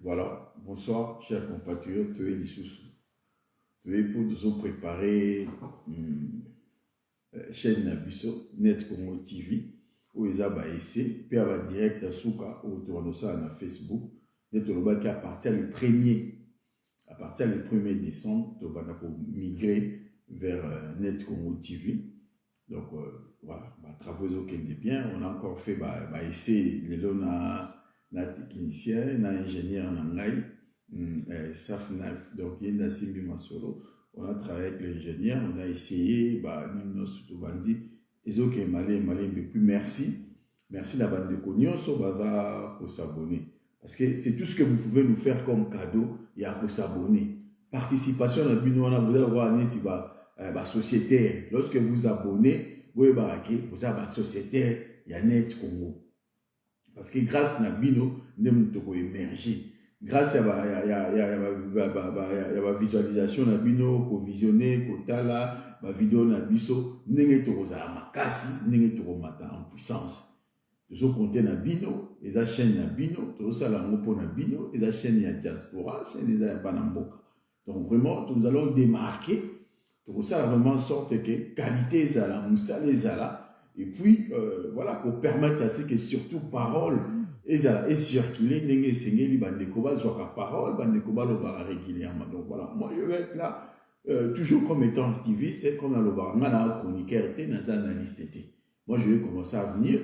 Voilà, bonsoir, chers compatriotes, tu es Lissoussou. Tu es pour nous préparer chaîne Nabiso, Net Congo TV, où ils ont essayé, puis avoir direct à Souka, où tu vas ça sur Facebook, et tu vas à partir du 1er décembre, tu vas migrer vers Net Congo TV. Donc voilà, travaux aucun des biens, on a encore fait essai, les on a technicien, on a ingénieur en anglais, SAFNAF, donc il y a Simbi Masolo, on a travaillé avec l'ingénieur, on a essayé, nous surtout bandi, ils ont malé, mais puis merci la bande de Cognos, pour s'abonner. Parce que c'est tout ce que vous pouvez nous faire comme cadeau, il y a pour s'abonner. Participation, on a vu, on a besoin d'avoir un sociétaire. Lorsque vous abonnez, vous avez un sociétaire, il y a Net Congo. Parce que grâce à Bino, nous avons émergé. Grâce à la visualisation de Bino, qu'on visionner, qu'on tala, la vidéo de Biso, nous avons en puissance. Nous avons compté na Bino, et la chaîne na Bino, nous avons na Bino, et la chaîne ya diaspora, chaîne ya Banamboka. Donc vraiment, nous allons démarquer. Donc ça vraiment sorte que qualité zala, moussa les zala, et puis voilà, pour permettre à ce que surtout parole et circuler, n'engé sengeli bandekoba soit parole, bandekoba le bara régulièrement. Donc voilà, moi je vais être là toujours comme étant activiste, et comme le bara, ngana chroniqueur était, dans un analyste était. Moi je vais commencer à venir.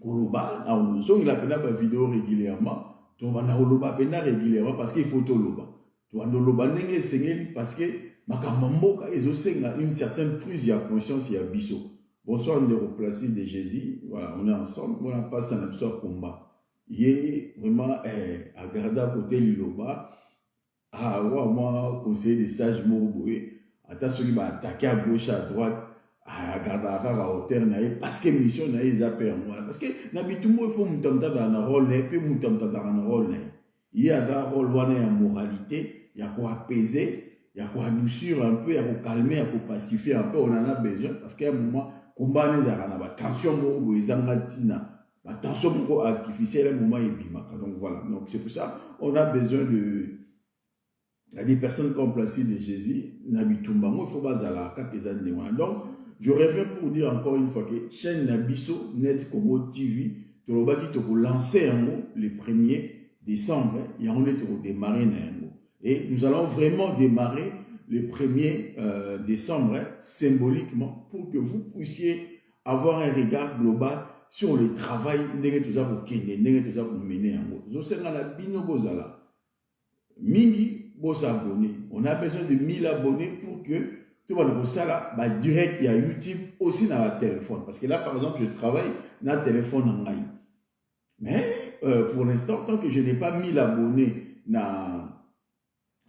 Koloba, il a fait vidéo régulièrement, donc on a Koloba régulièrement parce qu'il faut Toloba. Donc on a Koloba n'engé sengeli parce que Makamamboka, ils ont une certaine prise de conscience, il y a Bisso. Bonsoir, on est replacé de Jésus. Voilà, on est ensemble, on a passé un absor combat. Il est vraiment à garder à côté de l'Iloba. Ah, moi, conseiller des sages Mouboué. Attention, il va attaquer à gauche, à droite, à garder à hauteur, parce que mission, il a perdu. Parce que, tout le monde, il faut m'entendre dans un rôle, et puis m'entendre dans un rôle. Il y a un rôle, il y a une moralité, il y a quoi apaiser. Il y a quoi douceur un peu, il y a quoi calmer, il y a quoi pacifier un peu, on en a besoin parce qu'à un moment, combat les arana, tension mongo, ils ont la tension mongo artificielle, à un moment, et puis donc voilà. Donc c'est pour ça, on a besoin de des personnes comme Placide de Jésus, Nabitumba, moi il faut pas à quelques années. Donc je reviens pour dire encore une fois que chaîne Nabiso, Net Congo TV, tu vas lancer un mot le 1er décembre, il y a un mot pour démarrer un mot. Et nous allons vraiment démarrer le 1er décembre, symboliquement, pour que vous puissiez avoir un regard global sur le travail que vous menez en haut. Vous savez, Mingi, vos abonnés. On a besoin de 1000 abonnés pour que tout le monde ça direct, il y a YouTube aussi dans le téléphone. Parce que là, par exemple, je travaille dans le téléphone en ligne. Mais pour l'instant, tant que je n'ai pas 1000 abonnés dans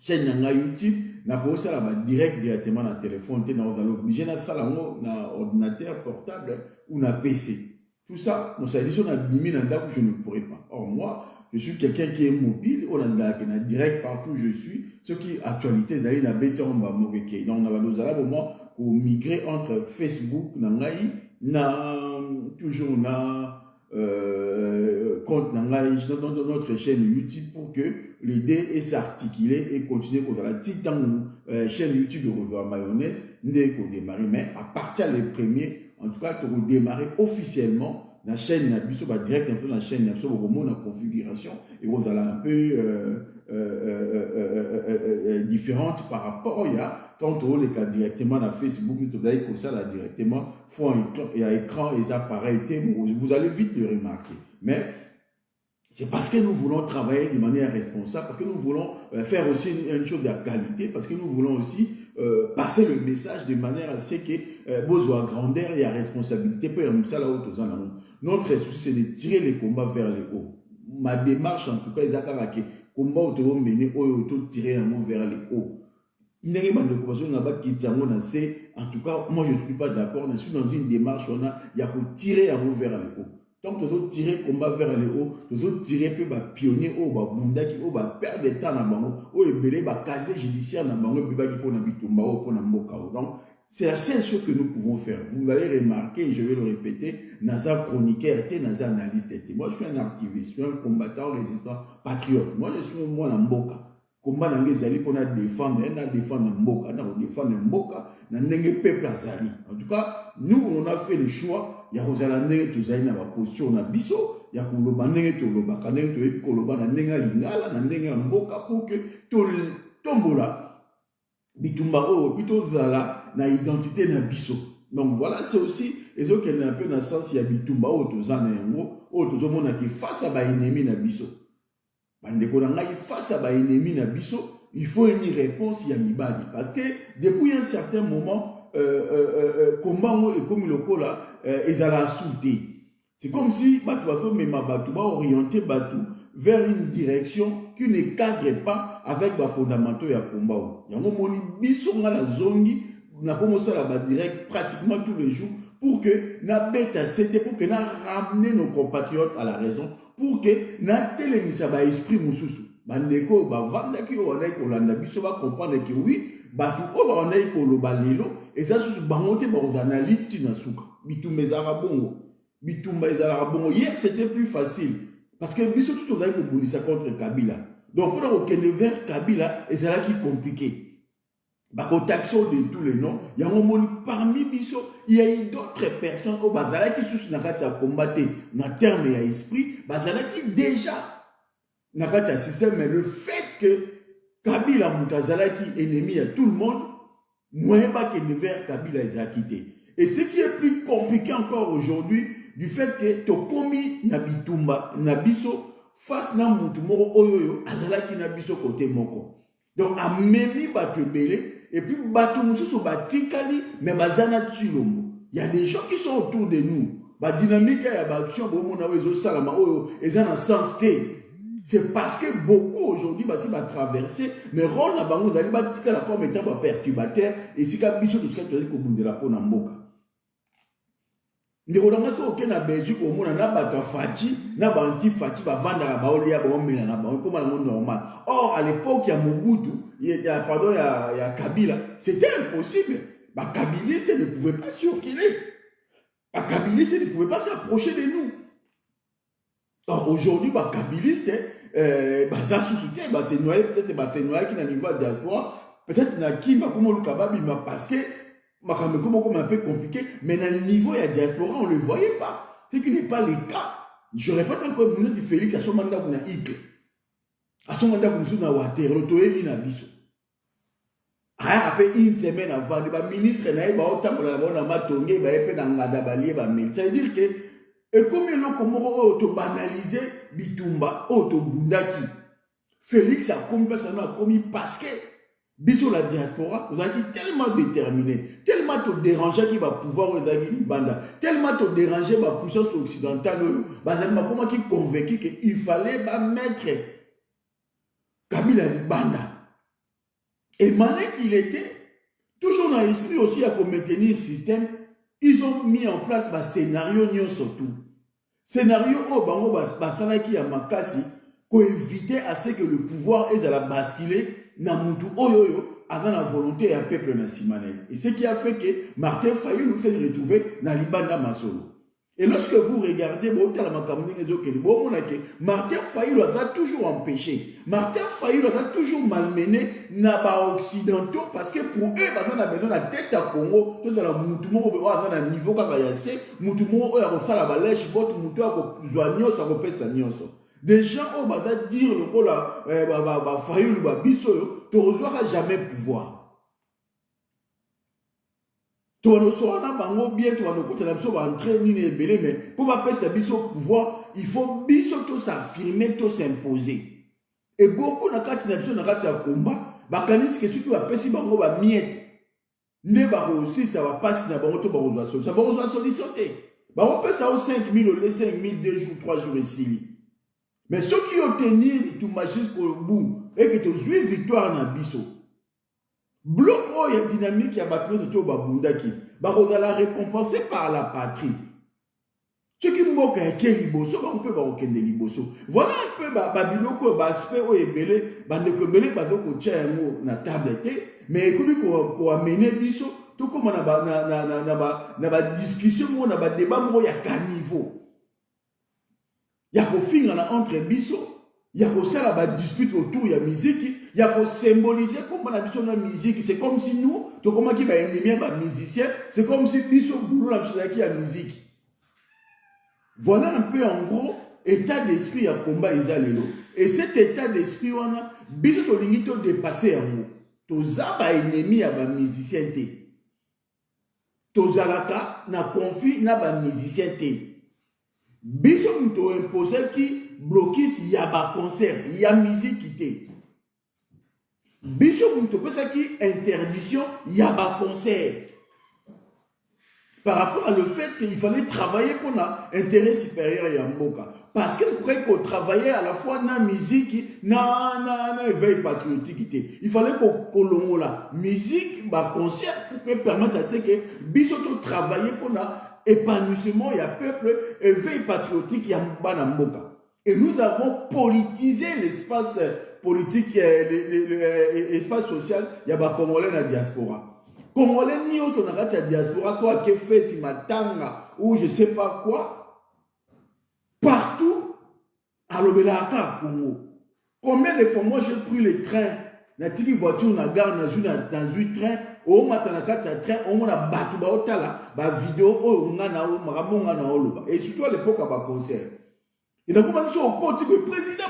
chaîne YouTube, na kosa la direct directement dans le téléphone, on va l'obliger na ça na ordinateur portable ou na PC. Tout ça, dans sa édition, je ne pourrais pas. Or moi, je suis quelqu'un qui est mobile, on a direct partout où je suis. Ce qui actualité, c'est d'aller dans béton, donc on va nous aller au moment pour migrer entre Facebook, toujours compte dans notre chaîne YouTube pour que l'idée est s'articuler et continuer pour la petite chaîne YouTube de revoir mayonnaise n'est qu'au démarrer, mais à partir du 1er, en tout cas, pour démarrer officiellement la chaîne Nabiso va direct dans la chaîne Nabiso au moment de la configuration et vous allez un peu différente par rapport à quand on les cas directement dans Facebook, vous allez comme ça là directement font un écran et appareils, vous allez vite le remarquer. Mais c'est parce que nous voulons travailler de manière responsable, parce que nous voulons faire aussi une chose de qualité, parce que nous voulons aussi passer le message de manière à ce que besoin grandeur et à responsabilité peut ça là où notre souci c'est de tirer les combats vers le haut. Ma démarche en tout cas est que combat autour mener autour tirer un mot vers le haut. En tout cas, moi je ne suis pas d'accord, je suis dans une démarche où il y a que tirer un mot vers le haut. Donc, tu dois tirer combat vers le haut, tu dois tirer peu pionnier au bunda qui au perdre de temps na bango, au ebele casier judiciaire na bango biba qui pour na bitumba au pour na mboka. Donc, C'est la seule chose que nous pouvons faire. Vous allez remarquer, et je vais le répéter, Naza chroniqueur était, Naza analyste était. Moi, je suis un activiste, je suis un combattant, résistant, patriote. Moi, je suis moi dans Mboka. Combat dans les alliés pour défendre, Mboka, défendre Mboka, dans le peuple azali. En tout cas, nous, on a fait le choix. Il y a Rosalandé, tout ça, il y a une posture, on a biso. Il y a Koloba, Koloba, Koloba, Mboka, pour que tout tombola. Bitumba o plutôt zala na identité na biso. Donc voilà, c'est aussi les autres qui ont un peu dans le sens il y a bitumba o tozana yango o tozomona ki face à ba ennemi na biso. Bandeko na ngai face à ba ennemi na biso, il faut une réponse ya mibali parce que depuis un certain moment combat et comme le kola ezala souté. C'est comme si batu bazo mema batu ba orienter batu vers une direction qui ne cadre pas avec les fondamentaux ya combat. Yango moni biso nga la zongi na commencé la direct pratiquement tous les jours pour que na beta c'était pour que na ramener nos compatriotes à la raison pour que na télémisa ba esprit mususu bandeko ba vanda ki o na ko landa biso ba comprendre que oui batu o ba na ko lo balelo et ça susu bangote ba analyse na suka bitumezara bongo bitumba ezara bongo hier c'était plus facile. Parce que biso tout on a eu contre Kabila. Donc pour aucun vers Kabila, et c'est là qui est compliqué. Bako taxon de tous les noms, il y a un moment parmi biso, il y a eu d'autres personnes au bazala qui sont dans le combattre dans terme et esprit, bazala qui déjà dans le système, mais le fait que Kabila Moutazala qui est ennemi à tout le monde, moins pas que le vers Kabila les a quittés. Et ce qui est plus compliqué encore aujourd'hui, du fait que tu as commis Nabitumba, Nabiso, face na Moutumoro Oyoyo, Azalaki Nabiso côté Moko. Donc, à Memi Batubele, et puis Batumusu Batikali, mais Bazana Chilombo. Il y a des gens qui sont autour de nous. La dynamique, il y a des actions, ils ont un sens. C'est parce que beaucoup aujourd'hui, ils vont traverser, mais rôle na bango, ils vont comme étant perturbateur, et si Kabiso, tout ce qui est de la peau Namboka. Ndeko na maso oke na Belgique au monde na ba Fati na ba anti Fati ba vanda na ba olia ba omela na ba comme na normal. Or à l'époque il y a Mobutu, il y a pardon il y a Kabila, c'était impossible. Ba Kabiliste ne pouvait pas circuler. Ba Kabiliste ne pouvait pas s'approcher de nous. Or aujourd'hui ba Kabiliste ba ça sous-soutien ba c'est noyé peut-être ba c'est noyé qui na niveau de diaspora, peut-être na qui ba comme le kababi parce que comme un peu compliqué, mais dans le niveau de la diaspora, on ne le voyait pas. Ce qui n'est pas le cas. Je répète encore le nom de Félix à son mandat qu'on a Hitler. À son mandat qu'on a Waterloo, Toeli na biso. Après une semaine avant, le ministre n'a pas autant pour la bonne matongue, il va être dans Gadabali, ça veut dire que, et comme il a auto banalisé Bitumba, auto Bundaki, Félix a commis parce que biso la diaspora, vous avez tellement déterminé, tellement te dérangé qui va pouvoir aux banda, tellement te dérangé la puissance occidentale, comment qui convaincu qu'il fallait mettre Kabila Banda. Et malgré qu'il était, toujours dans l'esprit aussi à maintenir le système, ils ont mis en place un scénario surtout. Scénario au bango qui a makasi, pour éviter à ce que le pouvoir ait à la basculer na mutu oyoyo avant la volonté d'un peuple national. Et ce qui a fait que Martin Fayulu nous fait retrouver dans Libanda Masolo. Et lorsque vous regardez, Martin Fayulu a toujours empêché. Martin Fayulu a toujours malmené les occidentaux parce que pour eux, on a besoin de la tête à Congo, tout à la moutumo, on a un niveau comme ça, moutumo, on a fait la balèche, moutumo, on a fait des gens qui vont dire le rôle de Fayulu, tu ne recevras jamais pouvoir. Tu vas nous sortir bien, tu vas nous compter mais pour pas faire ce pouvoir, il faut tout s'affirmer, tout s'imposer. Et beaucoup de combat, que ceux qui vont passer bango va miette. Ne va aussi ça va passer na bango to ba solution. Ça va solution té. Ba on peut ça au 5000 au 5000 2 jours 3 jours ici. Mais ceux qui ont tenu tout jusqu'au bout et que tu as victoire dans biso. Bloc il y a dynamique qui a battu au babundaki. Ba vous allez récompenser par la patrie. Ceux qui m'ont dit liboso, on peut pas aucun liboso. Voilà un peu babiloko baspé au ebele, bande ko belé bazo ko tia ngo na tablette, mais comme ko amener biso tout comme on a discussion, on a débat, il y a qu'un niveau. Il y a qu'au fin entre biso, il y a qu'au ça la dispute autour de la musique, il y a qu'au symboliser comme on a besoin de la musique. C'est comme si nous, tout comme qui va aimer un musicien, c'est comme si biso boulot la musique. Voilà un peu en gros état d'esprit à combat Isalelo. Et cet état d'esprit, on a biso to limite dépasser en gros. Toza ba ennemi à ba musicien té. Toza laka na conflit na ba musicien té. Biso nous imposé qui bloquisse y a ba concert, y a musique qui té. Biso nous imposé qui interdiction y a ba concert. Par rapport à le fait qu'il fallait travailler pour l'intérêt supérieur à Yamboka. Parce que vous croyez qu'on travaillait à la fois dans la musique, dans l'éveil patriotique. Il fallait qu'on l'ongo la musique, bah, concert, pour permettre à ce que Bissoto travailler pour l'épanouissement, il y a peuple, éveil patriotique, il y a Mboka. Et nous avons politisé l'espace politique, l'espace social, il y a des Congolais dans la diaspora. Congolais ni au son la diaspora, soit que fait matanga ou je sais pas quoi, partout à l'Obelaka Congo. Combien de fois moi j'ai pris le train, la petite voiture na gare dans un train, au matin na train, on a battu ba otala, ba vidéo o ngana o maramonga na oloba. Et surtout à l'époque à ba concert. Et donc comment au côté le président.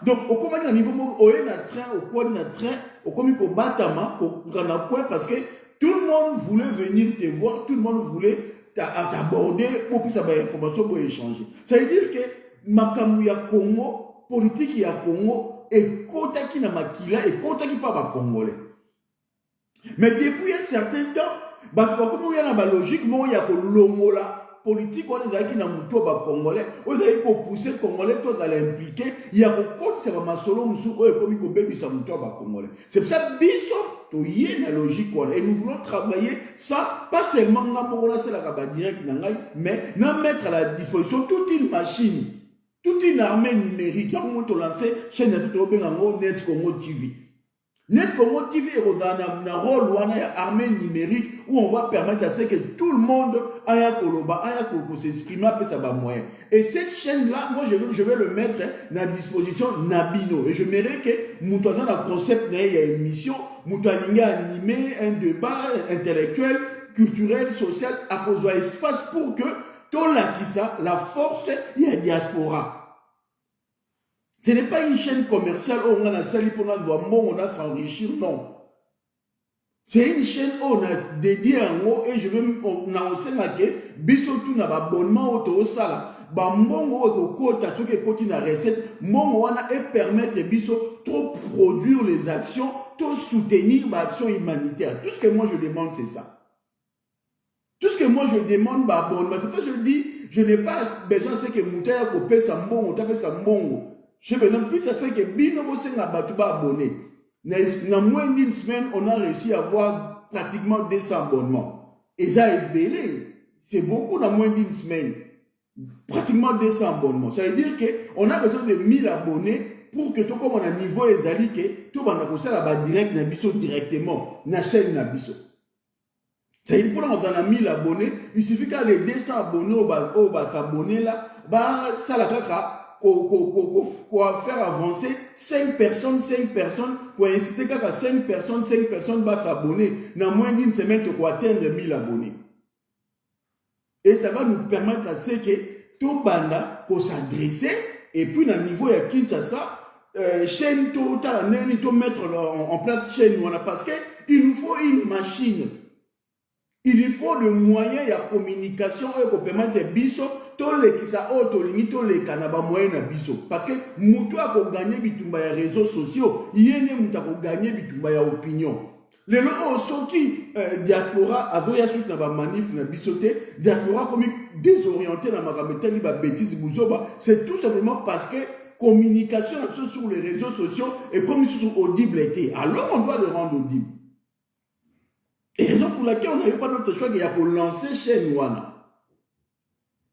Donc au comment à niveau au na train, au quoi na train, au comme ko batama, ko ngana quoi parce que tout le monde voulait venir te voir, tout le monde voulait t'aborder pour que ça ait information pour échanger. Ça veut dire que Makamu ya Congo, politique ya Congo, et kota qui na makila, et kota qui pas ba Congolais. Mais depuis un certain temps, comme il y a une logique, il y a l'ongola. Politique, on est qui na muto ba Congolais, on est qui pousser Congolais, toi dans l'impliquer, il y a beaucoup de ma solo musu, comme il baby sa muto ba Congolais. C'est pour ça biso to yé na logique et nous voulons travailler ça pas seulement na mona c'est la kaba direct na ngai, mais na mettre à la disposition toute une machine, toute une armée numérique. Quand on l'a fait, chaîne de Net Congo TV. Net Congo TV est un rôle ou une armée numérique où on va permettre à ce que tout le monde aya koloba, aya s'exprimer après ça va moyen. Et cette chaîne-là, moi je vais le mettre à disposition Nabino. Et je mérite que Moutouazan a concept il y a une mission, Moutouazan a animé un débat intellectuel, culturel, social, à cause de l'espace pour que tout la force, il y a diaspora. Ce n'est pas une chaîne commerciale où on a sali pour nous voir, on a s'enrichir, non. C'est une chaîne où on a dédié un mot et je veux annoncer que bisotou n'a pas abonnement au sala. Bambongo au quota ce qui continue la recette, mon wana et permettre biso trop produire les actions, trop soutenir l'action humanitaire. Tout ce que moi je demande c'est ça. Tout ce que moi je demande abonnement. C'est ça je dis, je n'ai pas besoin de que Moutaya copie sa mbongo, tape sa mbongo. J'ai besoin plus ça fait que Bino Bosenga Batouba abonné. Dans moins d'une semaine, on a réussi à avoir pratiquement 200 abonnements. Et ça est belé. C'est beaucoup dans moins d'une semaine. Pratiquement 200 abonnements. Ça veut dire qu'on a besoin de 1000 abonnés pour que tout comme on a un niveau ezali que tout le monde a direct na biso directement na chaîne na biso. Ça veut dire pour on a 1000 abonnés, il suffit qu'à les 200 abonnés au s'abonner là, ça la kaka quoi faire avancer 5 personnes, pour inciter qu'à 5 personnes va s'abonner. Dans moins d'une semaine, tu vas atteindre 1000 abonnés. Et ça va nous permettre à ce que tout banda qu'on s'adresse et puis dans le niveau de Kinshasa, chaîne totale, tout mettre en place chaîne, parce qu'il nous faut une machine. Il faut le moyen de communication pour permettre biso tous les qui ça auto limite les canaba moyen na biso parce que mutu a ko gagner bitumba ya réseaux sociaux yene mutu a ko gagner bitumba ya opinion les lois soki diaspora avoya sur na ba manif na bisoté diaspora comme désorienté na makameteli ba bêtises buzoba c'est tout simplement parce que communication sur les réseaux sociaux est comme sur audible était alors on doit le rendre audible. Et raison pour laquelle on n'avait pas d'autre choix qu'il y a pour lancer chaîne Wana.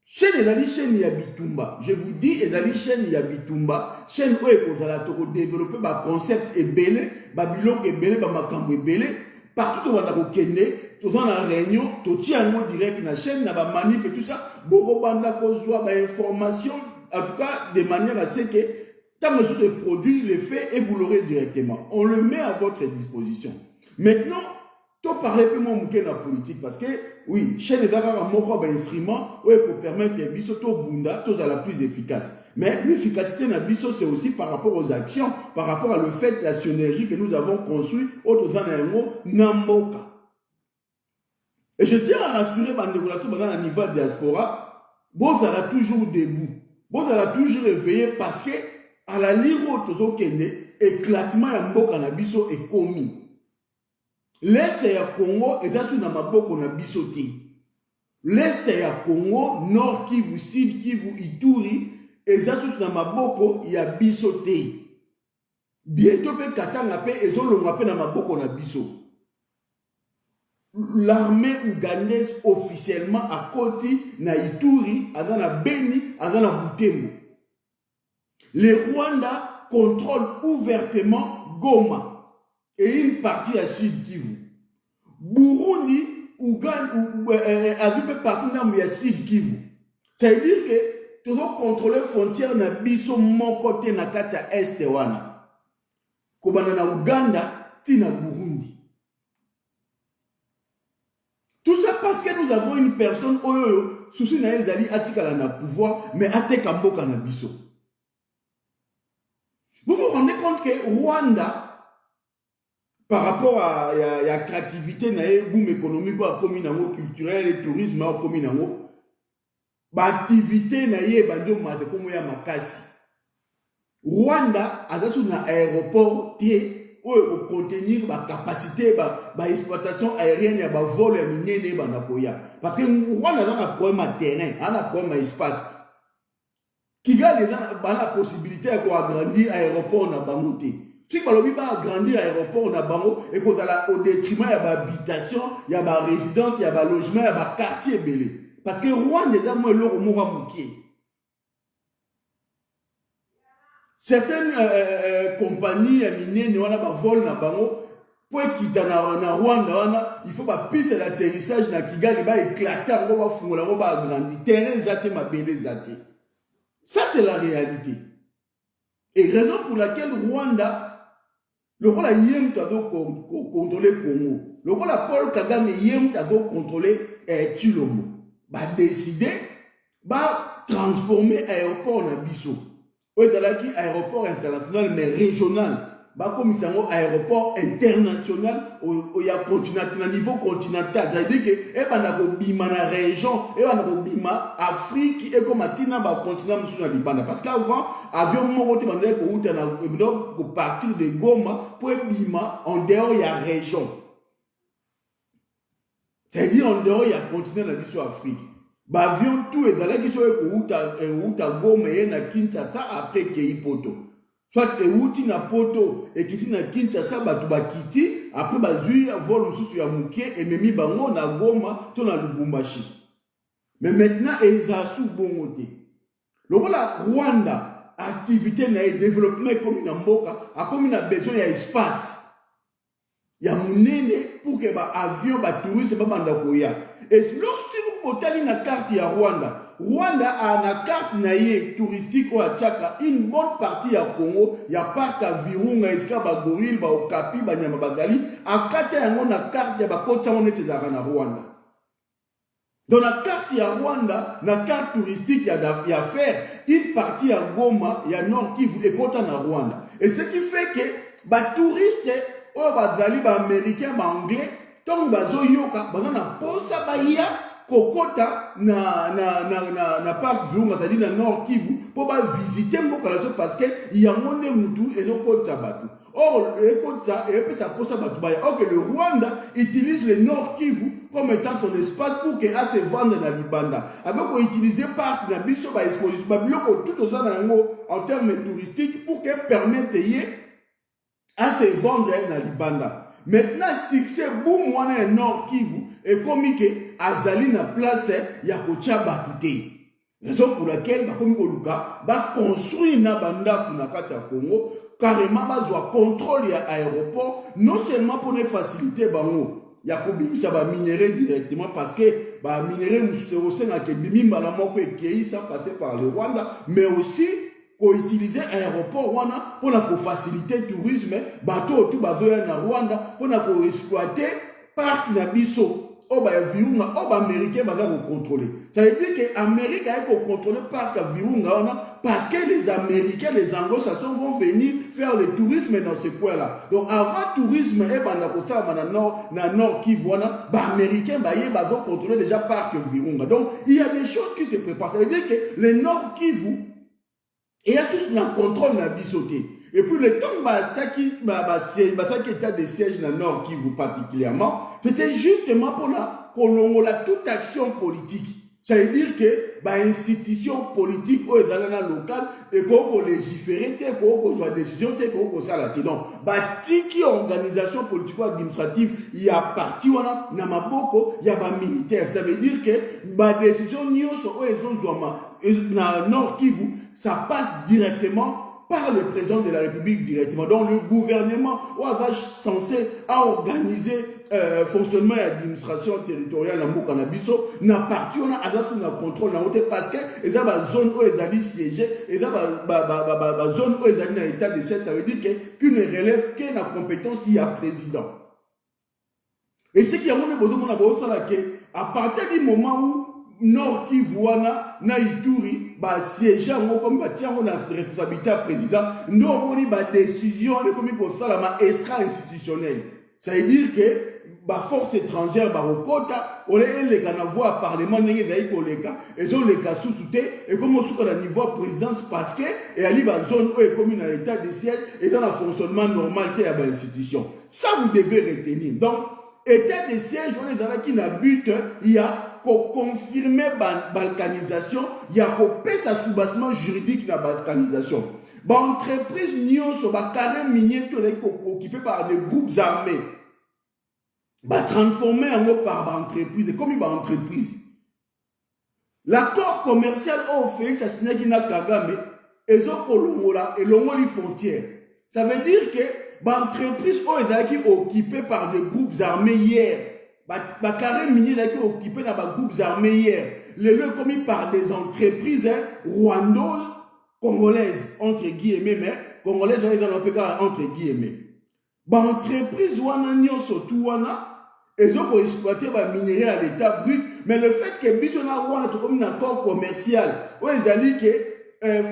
Chaîne Ezali chaîne Yabitumba. Je vous dis, Ezali chaîne Yabitumba. Chaîne où est-ce qu'on a développé un concept et belé, Babylon et belé, Bamakambo et belé. Partout où on a kende, tu dans la réunion, tu tiens un mot direct dans la chaîne, dans la manif et tout ça, beaucoup banda kozwa ba information, en tout cas de manière à ce que tant que ce produit, le fait et vous l'aurez directement. On le met à votre disposition. Maintenant, tu parles plus moins de la politique parce que oui, chaîne est un instrument pour permettre que biso to bunda to la plus efficace. Mais l'efficacité de biso c'est aussi par rapport aux actions, par rapport à le fait la synergie que nous avons construit autour d'un namboka. Et je tiens à rassurer ma négociation dans le niveau de diaspora, vous allez toujours debout, vous allez toujours réveillé parce que à la liro tozo kende éclatement ya mboka na biso est commis. L'Est ya Congo est sur na maboko na biso te. L'Est ya Congo, Nord Kivu, Sud Kivu, Ituri, est sur na maboko ya biso te. Bientôt pe katanga pe ezolonga pe na maboko na biso. L'armée ougandaise officiellement à Koti, na Ituri, à na Beni, à na Butembo. Le Rwanda contrôle ouvertement Goma et une partie à Sud Kivu. Burundi, Ouganda, a vu partie dans Sud Kivu. Ça veut dire que tu dois contrôler les frontières na biso mon côté na katia Est wana. Kobana na Ouganda, tina Burundi. Tout ça parce que nous avons une personne souci na ezali atikala na pouvoir mais ateka mboka na biso. Vous vous rendez compte que Rwanda par rapport à la créativité, le boom économique, le culturel, le tourisme, l'activité, Rwanda a un aéroport qui peut contenir la capacité, l'exploitation aérienne, le vol minier. Parce que Rwanda a un problème de terrain, a un problème d'espace. Kigali a la possibilité d'agrandir l'aéroport dans Bangoté. Si vous voulez agrandir l'aéroport et que au détriment de l'habitation, il y a la résidence, il y a le logement, il y a le quartier belé. Parce que Rwanda est moins lourd au certaines compagnies minières ne ont pas vol na bango pour quitter na Rwanda, il faut pas piste l'atterrissage na Kigali va éclater, on va fouler, on va agrandir. Terrain zate ma belé zate. Ça c'est la réalité. Et raison pour laquelle Rwanda le rôle a yem tazo contrôler Congo. Le rôle a Paul Kagame yem tazo contrôler Chilombo. Ba décider, ba transformer l'aéroport na biso. Oezalaki aéroport international mais régional. Ba comme ça aéroport international au ya continental niveau continental. C'est-à-dire que e bana ko bima na région, e bana ko bima Afrique et comme atina ba continent musu na libanda parce qu'avant avion moko te bana ko uta na ko partir de Goma pour bima en dehors ya région. C'est-à-dire en dehors ya continent na biso Afrique. Ba avion tout ezalaki so ko uta Goma et na Kinshasa après Keipoto. Soit outi na poto et kiti na Kinshasa batu bakiti après bazui vol mususu ya muke et memi bango na Goma to na Lubumbashi. Mais maintenant ezasu bongote. Lokola Rwanda activité na développement comme na mboka a comme na besoin ya espace. Ya munene pour que ba avion ba touriste ba banda koya. Et lorsque vous botali na carte ya Rwanda Rwanda a na carte naie touristique ou à Tchaka une bonne partie à Congo, il y a parc à Virunga, Eska, Gorille, Okapi, Banyama Bazali, à Kata yango na carte ya Bakota on est na Rwanda. Dans la carte ya Rwanda, na carte touristique il y a faire une partie à Goma, il y a Nord Kivu et Kota na Rwanda. Et ce qui fait que ba touristes ou bazali ba américains, ba anglais, tant bazo yoka, bazana posa ba ya Kokota na parc Virunga, c'est-à-dire dans Nord Kivu, pour visiter Mbokalaso parce qu'il y a mon moutou et le Kota Batu. Or, le Kota, et ça pose à Batu. Or, que le Rwanda utilise le Nord Kivu comme étant son espace pour qu'il se vende dans l'Ibanda. Avec qu'on utilise parc dans Bisso, exposition, tout aux en termes touristiques pour qu'elle permette à se vendre dans l'Ibanda. Maintenant, succès, boum, on est Nord Kivu, et comme que Azali na place, ya kocha bakute. Raison pour laquelle, comme Koluka, va construire na banda pour na kata Congo, carrément, va contrôle ya aéroport, non seulement pour les faciliter, bango, il y a ça va minérer directement parce que bah minérer nous aussi na que bimimba la moko et ça passer par le Rwanda, mais aussi pour utiliser aéroport Rwanda pour faciliter le tourisme, bateau tout bazoya na Rwanda pour exploiter parc na biso. Oh bah Virunga, oh bah américain va contrôler. Ça veut dire que l'Amérique a contrôlé parc Virunga parce que les Américains, les Anglo-Saxons vont venir faire le tourisme dans ce coin-là. Donc avant tourisme, et bah na nord Kivu, bah américain bah ils vont contrôler déjà parc Virunga. Donc il y a des choses qui se préparent. Ça veut dire que le nord Kivu, il y a tous un contrôle na bisoté. Et puis le temps qui était des sièges dans le Nord Kivu particulièrement, c'était justement pour la toute action politique. Ça veut dire que l'institution politique ou les locales et qu'on légiférer, qu'on soit décision, qu'on soit là. Donc, tiki organisation politique ou administrative, il y a parti wana na maboko, il y a militaire. Ça veut dire que décision nyonso na Nord Kivu, ça passe directement par le président de la République directement. Donc le gouvernement est censé organiser fonctionnement et administration territoriale en Mokanabiso n'a parti on a un contrôle parce que les zone où ils allaient siéger et zone où ils allaient dans l'état de siège, ça veut dire qu'une ne relève que la compétence il y a président. Et ce qui a mon besoin à partir du moment où Nord Kivu na Ituri siège comme tiens on a responsabilité à président nous on a décision comme il salama extra institutionnelle. Ça veut dire que force étrangère au quota on est les voix parlement n'engagé pour les cas et ont les cas sous-souté et comme on sous à niveau présidence parce que et ali zone où est commune à l'état de siège et dans le fonctionnement normal de l'institution. Ça vous devez retenir. Donc état de siège on est dans la qui n'a but il y a pour confirmer la balkanisation, il y a pour payer sa soubassement juridique dans la balkanisation. L'entreprise Nyon sur le carré minier qui est occupé par des groupes armés, transformer en par l'entreprise. Et comme il y a entreprise, l'accord commercial au Félix a signé qui n'a Kagame, et les frontières. Ça veut dire que l'entreprise est occupée par des groupes armés hier. Carré minier qui est occupé dans les groupes armés hier. Les lieux commis par des entreprises rwandaises, congolaises, entre guillemets, mais congolaises, on est dans le entre guillemets. L'entreprise wana nyon surtout wana, ils ont exploité les minéraux à l'état brut, mais le fait que bisona wana est comme un accord commercial, où ils ont dit que les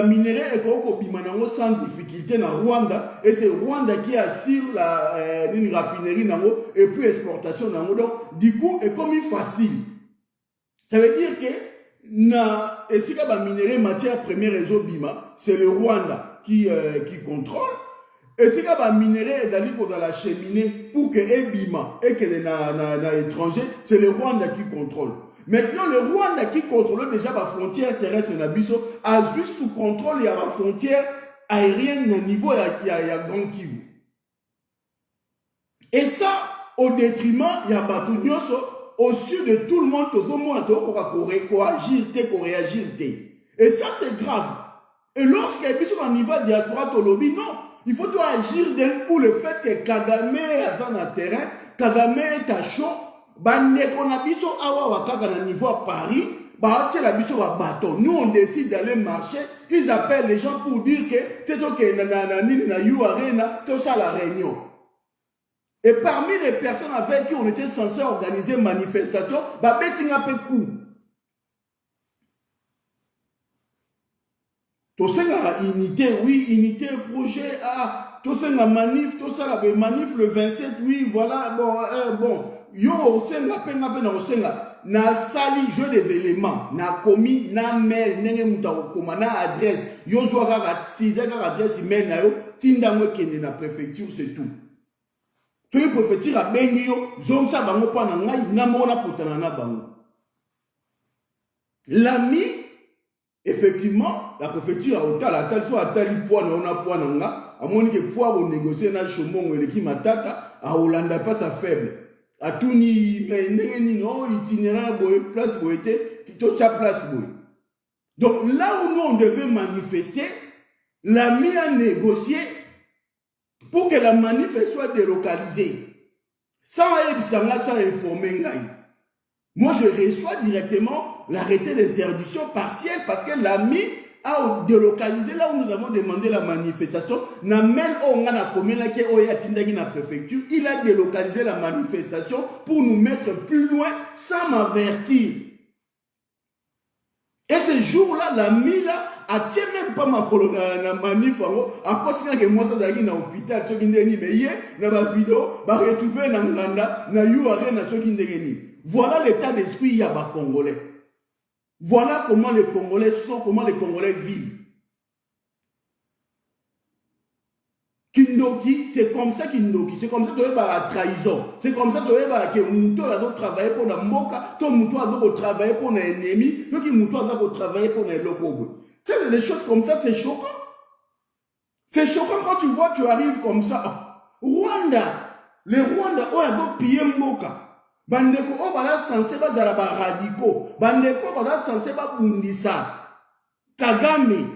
minéraux est sans difficulté dans Rwanda, et c'est Rwanda qui assure la raffinerie et puis l'exportation. Donc, du coup, c'est comme facile. Ça veut dire que si les minéraux matière première réseau Bima, c'est le Rwanda qui contrôle. Et si les minéraux sont dans la cheminée pour que les Bima et que les étrangers, c'est le Rwanda qui contrôle. Maintenant, le Rwanda qui contrôle déjà la frontière terrestre a juste sous contrôle il y a la frontière aérienne au niveau il y a Grand Kivu. Et ça, au détriment, il y a Batounyos au sud de tout le monde, tout le monde pour réagir. Et ça, c'est grave. Et lorsqu'il y a un niveau de diaspora, non, il faut agir d'un coup le fait que Kagame est dans le terrain, Kagame est à chaud. Niveau à Paris, nous on décide d'aller marcher, ils appellent les gens pour dire que la réunion. Et parmi les personnes avec qui on était censé organiser une manifestation, unité, oui, unité, projet, tout ça la manif, tout ça la manif le 27, oui, voilà, bon. Yo osenga penga pena osenga na sali jeu d'événements na commis na mail nenge muta okoma na adresse yo zwa ka tiza ka adresse email na yo tinda mo kende na préfecture c'est tout. Feu préfecture a bengi yo zonsa bango pa na ngai na mona potana na bango. L'ami effectivement la préfecture a autant la telle fois atali poids na ona poids na nga amoni ke poids au négocier na chomongo eleki matata a Hollande pas sa faible. À tout ni non itinéraire place tout ça place. Donc là où nous on devait manifester, l'ami a négocié pour que la manif soit délocalisée. sans informer. Moi, je reçois directement l'arrêté d'interdiction partielle parce que l'AMI a délocalisé là où nous avons demandé la manifestation. Na même on a commune qui est la préfecture, il a délocalisé la manifestation pour nous mettre plus loin sans m'avertir. Et ce jour-là, l'AMI là a tient même pas ma manif à cause que moi ça dans l'hôpital, ce qui n'est ni mais na ba vidéo, ba retrouver na nganda, na yuare na ce qui n'est ni. Voilà l'état d'esprit ya ba Congolais. Voilà comment les Congolais sont, comment les Congolais vivent. Kindoki, c'est comme ça Kindoki, c'est comme ça que tu as la trahison, c'est comme ça que Mouto a travaillé pour la Moka, toi Mouto a travaillé pour l'ennemi, toi qui Mouto a travaillé pour les locaux. C'est des choses comme ça, c'est choquant. C'est choquant quand tu vois, tu arrives comme ça. Rwanda, les Rwandais, ils ont pillé Moka. Bandeko o bala censé bazala ba radicaux, bandeko bala censé ba bundisa. Kagame,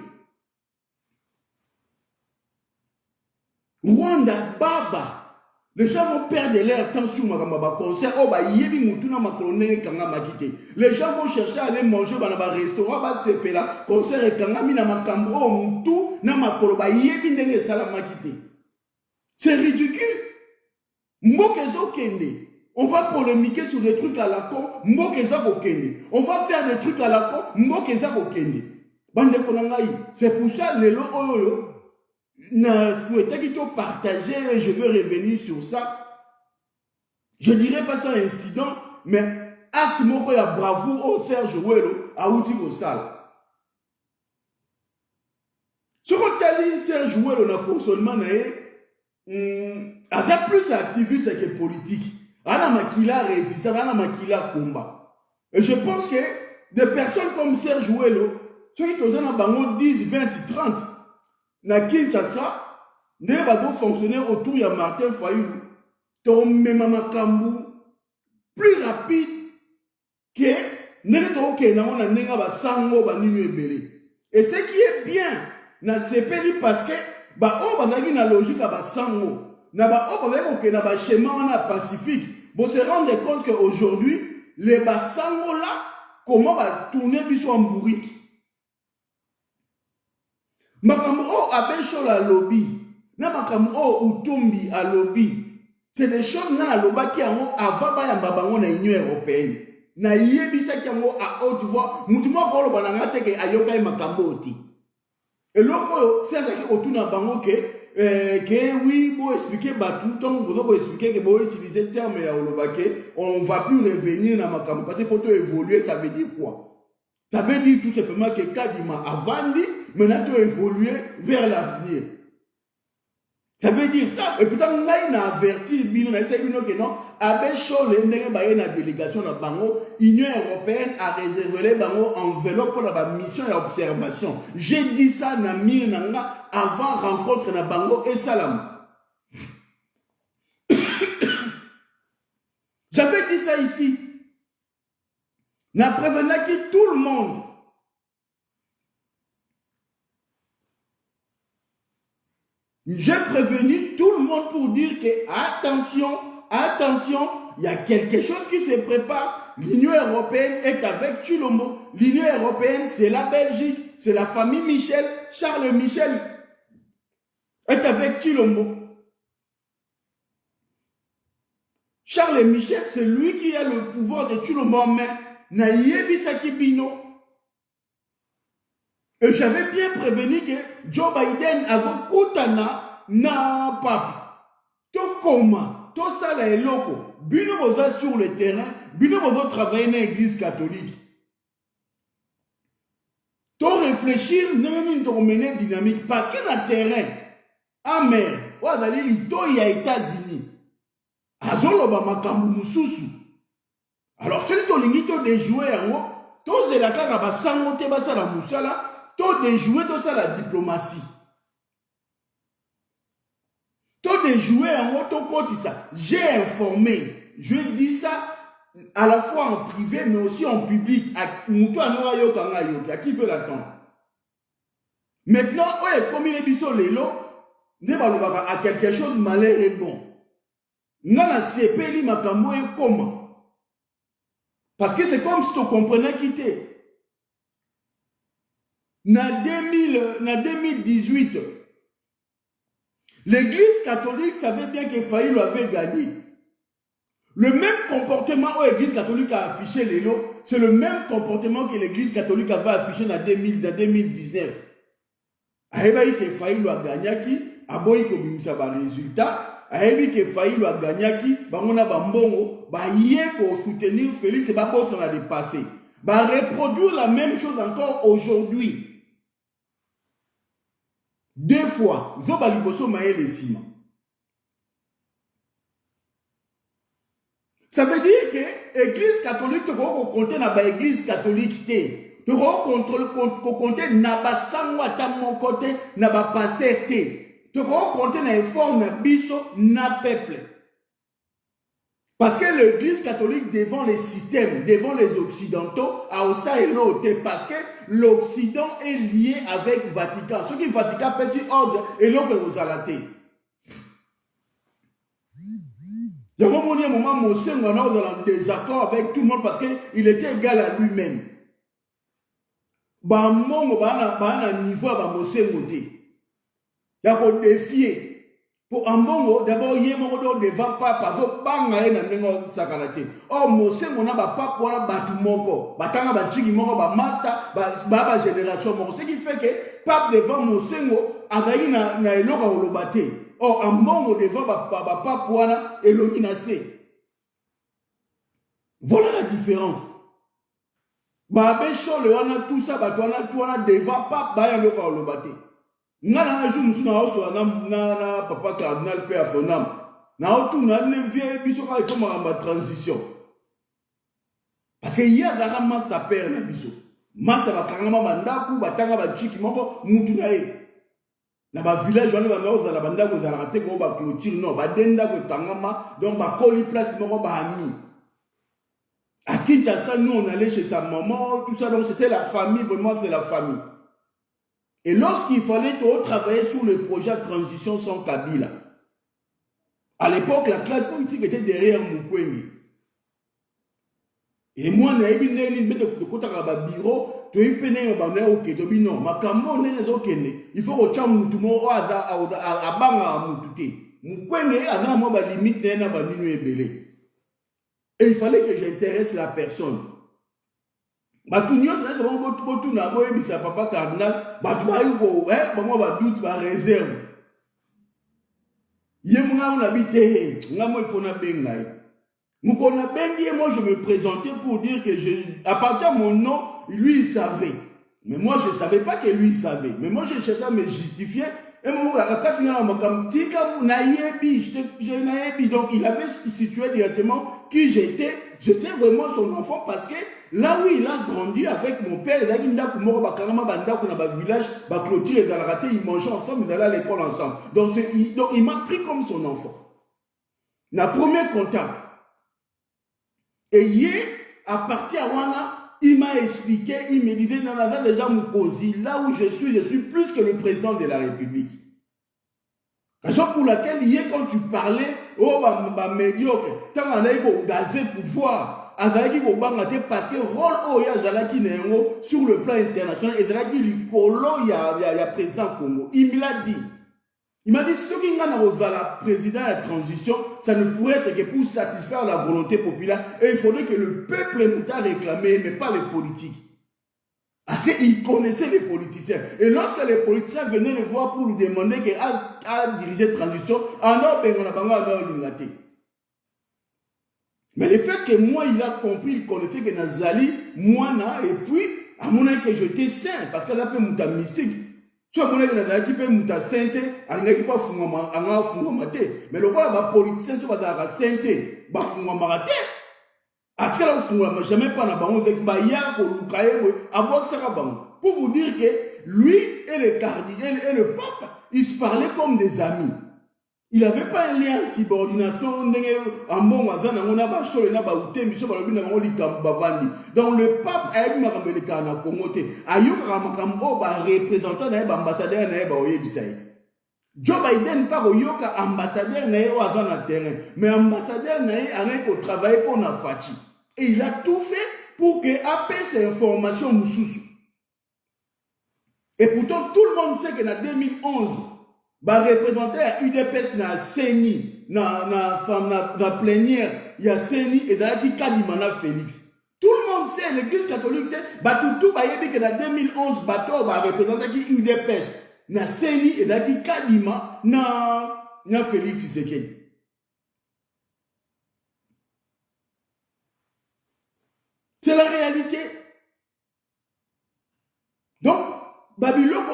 Rwanda, Baba, les gens vont perdre leur temps sur ma concert. Oh bah yebi mutuna ma colonne kanga makite. Les gens vont chercher à aller manger dans un restaurant ba sepela concert et kanga mina makambro mutu na makolo ba yebi ndenge sala makite. C'est ridicule. Mbokezo kende. On va polémiquer sur des trucs à la con, on va faire des trucs à la con, c'est pour ça les lots n'a souhaité qu'ils t'ont partagé, je veux revenir sur ça. Je dirais pas ça incident, mais acte moko ya bravoure au Serge Ouelo à outil au sale. Ce qu'on t'a dit Serge Ouelo na fonctionnement ça plus activiste que politique. Ana makila résistance, ana makila combat. Et je pense que des personnes comme Serge Ouelo, ceux qui ont bango 10, 20, 30, na Kinshasa, ne vont fonctionner autour de Martin Fayulu, ton même makambu, plus rapide que ne toke na ona nenga ba sango ba ninu ebele. Et ce qui est bien, na sepeli parce que ba o bazaki na logique ba sango. Na ba o bazaki na ba schéma na pacifique. Vous se rendez compte qu'aujourd'hui, les bassango là, comment va tourner biso en bourrique. Makambo abecho la lobby, na makambo utombi a lobby. C'est des choses na loba qui avant ba bango na Union européenne. Na yebisa ki yango a haute voix, mutumo ko lo bananga teke ayoka makambo oti. Et loko c'est ça qui otuna bango que oui, pour expliquer tout tant vous expliquer que pour utiliser le terme on ne va plus revenir dans ma campagne parce qu'il faut évoluer, ça veut dire quoi? Ça veut dire tout simplement que Kadima a vendu, maintenant tu évoluer vers l'avenir. Ça veut dire ça. Et pourtant, on a averti, on a dit que non, avec Chole, la délégation de Bango, l'Union européenne a réservé les Bango enveloppe pour la mission et observation. J'ai dit ça na Nanga avant rencontre na Bango et Salam. J'avais dit ça ici. N'a prévenu que tout le monde. J'ai prévenu tout le monde pour dire que attention, attention, il y a quelque chose qui se prépare. L'Union européenne est avec Chilombo. L'Union européenne, c'est la Belgique, c'est la famille Michel. Charles Michel est avec Chilombo. Charles Michel, c'est lui qui a le pouvoir de Chilombo en main. Naïebi Sakibino. Et j'avais bien prévenu que Joe Biden avait Koutana na pape. To comment, to ça la loko. Bino boza sur le terrain, bino boza travailler dans l'église catholique. To réfléchir, non to mener dynamique parce que le terrain, amen. Wa dali lito ya États-Unis. Azolo ba makambu mususu. Alors si to lingi to déjouer yango, to zela kaka ba sango te ba sala musala. Tout déjouer, tout ça la diplomatie. Tout déjouer en autre côté ça. J'ai informé. Je dis ça à la fois en privé mais aussi en public. À qui veut l'attendre. Maintenant, comme il est dit sur les lots, à quelque chose de malin et bon. Ngana sepeli makambo et comment. Parce que c'est comme si tu comprenais qui t'es. Na 2018, l'église catholique savait bien que Faïlo avait gagné. Le même comportement où l'église catholique a affiché les lots, c'est le même comportement que l'église catholique avait affiché en 2019. Aïba que Faïlo a gagné, aboyi ko bimisa ba résultat, aïbi que Faïlo a gagné, bangona bambongo, ba yé ko soutenir Félix et ba boss on a dépassé. Ba reproduire la même chose encore aujourd'hui. 2 fois, zoba liboso maye le sima. Ça veut dire que l'église catholique, tu vas compter dans l'église catholique. Tu vas compter dans la sangwa ta mon côté, dans la pasteur. Tu vas compter dans l'effort na biso na peuple. Parce que l'église catholique devant les systèmes, devant les occidentaux, a aussi l'autre. Parce que l'Occident est lié avec le Vatican. Ce qui est Vatican peut sur ordre et l'autre vous a laté. Il y a un moment où Mosé est en désaccord avec tout le monde parce qu'il était égal à lui-même. Bamongo ba niveau ba Mosé ngoté. Il y a un défier. Pour un bon d'abord il y a un devant papa so banga na ndengo sakalate. Oh Mosé ngona ba papa wala batu moko. Batanga ba chiki moko ba master ba génération moko. Ce qui fait que pape devant Mosé ngo azali na eloka olobate. Oh, un bon devant papa wana elongi na se. Voilà la différence. Babe chole wana tout ça batwana tout wana devant papa ba ya loka olobate. Ngana un jour musuna oso na papa cardinal père son âme. Na otu na ne vie biso ka il faut ma transition. Parce que il y a la master père na biso. Masa ba kangama bandaku batanga ba chiki moko mutu na e. Na ba village wana ba ngoza la banda ko za raté ko ba clôture non ba denda ko tangama donc ba coli place moko ba ami. À Kinshasa nous on allait chez sa maman tout ça donc c'était la famille vraiment c'est la famille. Et lorsqu'il fallait travailler sur le projet de transition sans Kabila. À l'époque la classe politique était derrière Mukwege. Et moi na ebi neli de kota ba bureau tu es peine ba na ok to bino makambo nene zokende il faut que mutu mo ada abanga mutu te Mukwege ana mo ba limite na ba ninu ebele. Et il fallait que j'intéresse la personne. Batunyo c'est bon botu na boye bisa papa cardinal batu ba yuko ba ba doute ba réserve. Yemunga na bité ngamo il faut na bengai. Moukona Bengi et moi je me présentais pour dire que à partir de mon nom, lui il savait. Mais moi je ne savais pas que lui il savait. Mais moi je cherchais à me justifier. Et moi, donc il avait situé directement qui j'étais. J'étais vraiment son enfant parce que là où il a grandi avec mon père, il a dit village, ils mangeaient ensemble, ils allaient à l'école ensemble. Donc il m'a pris comme son enfant. Le premier contact. Et hier, à partir de là, il m'a expliqué, il me disait, non, là, déjà, Mukosi, là où je suis plus que le président de la République. Raison pour laquelle, hier, quand tu parlais, oh, bah, médiocre, tant on a eu gazé pouvoir, parce que rôle, oh, il y a Zalaki Nengo sur le plan international, et Zalaki, il y a président Congo. Il me l'a dit. Il m'a dit, ce qui est la président de la transition, ça ne pourrait être que pour satisfaire la volonté populaire. Et il faudrait que le peuple nous a réclamé, mais pas les politiques. Parce qu'il connaissait les politiciens. Et lorsque les politiciens venaient le voir pour lui demander à diriger la transition, mais le fait que moi, il a compris, il connaissait que Nazali, moi, et puis, à mon avis, que j'étais saint, parce qu'elle a appelé Mouta mystique. Si on connaît que qui peut muta sainte, on qui pas fungama, on fungama te. Mais le roi va politicien sur la sainte, va fungama te. À ce cas-là, fungama jamais pas na bango avec baya ko lukaye avoir ça bango. Pour vous dire que lui et le cardinal et le pape, ils se parlaient comme des amis. Il n'avait pas un lien de subordination. Donc le pape a eu un représentant d'un ambassadeur. Joe Biden pas yoka ambassadeur nae au avant na terrain, mais ambassadeur nae a pour travailler pour na Fachi. Et il a tout fait pour que AP ces informations moussous. Et pourtant tout le monde sait que en 2011, bah représenté à UDPS na CENI, na plénière, il y a CENI et dans qui Kadimana Félix. Tout le monde sait, l'église catholique sait, bah tout bah y que en 2011 bateau bah représenté qui UDPS. Na CENI et daki Kadima na Félix Tshisekedi. C'est la réalité. Donc, Babylone,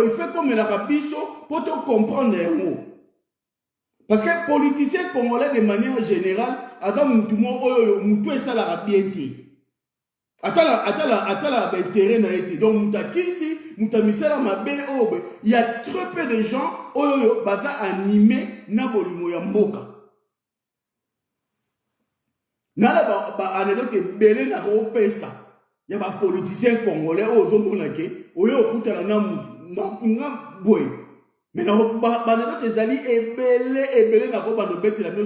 il fait comme la rabisso pour te comprendre les mots. Parce que les politiciens congolais de manière générale, avant Moutou et ça la rabiente. Atala intérêt na été. Donc, Moutakisi, Moutamisela Mabe, il y a très peu de gens qui sont animés na bolimo ya mboka. Nala anecdote belé na pesa. Il y a des politiciens congolais qui ont mais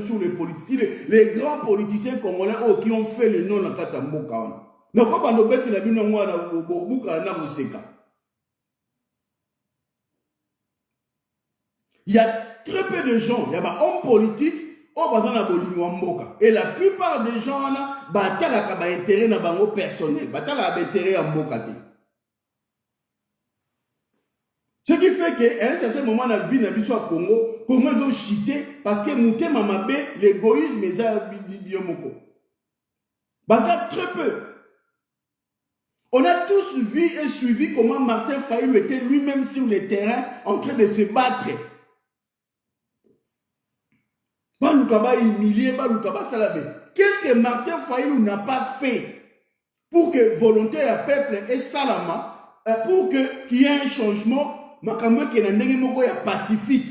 sur les politiciens, les grands politiciens congolais qui ont fait le nom dans Katamboka. Il y a très peu de gens, il y a des hommes politiques et la plupart des gens ont intérêt personnel, intérêt à Mboka. Ce qui fait qu'à un certain moment dans la vie, au Congo, ils ont chité parce que l'égoïsme est très peu. On a tous vu et suivi comment Martin Fayulu était lui-même sur le terrain en train de se battre. Qu'est-ce que Martin Fayulu n'a pas fait pour que volonté à peuple et salama, pour qu'il y ait un changement pacifique,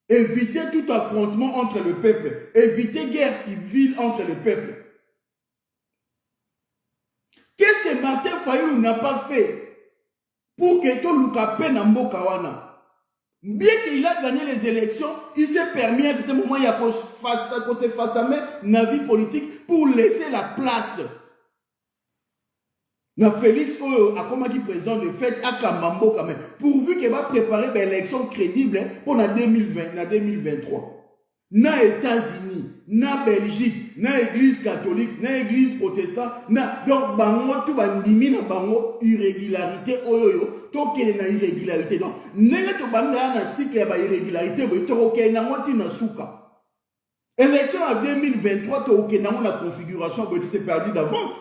éviter tout affrontement entre le peuple, éviter guerre civile entre le peuple. Qu'est-ce que Martin Fayulu n'a pas fait pour que tout Lukape Namboka wana? Bien qu'il a gagné les élections, il s'est permis à un certain moment qu'on se fasse dans la vie politique pour laisser la place. Na Félix a comme dit président de fête à Kambambo quand même, pourvu qu'il va préparer des élections crédibles pour la 2023. Na États-Unis, na Belgique, na Église catholique, na Église protestante, donc bango tout bandimi na bango irrégularité oyoyo, to kele na irrégularité donc nenge to banda na cycle ya irrégularité bo to okena nango tina suka. Élection en 2023 to okena nango la configuration bo c'est perdu d'avance.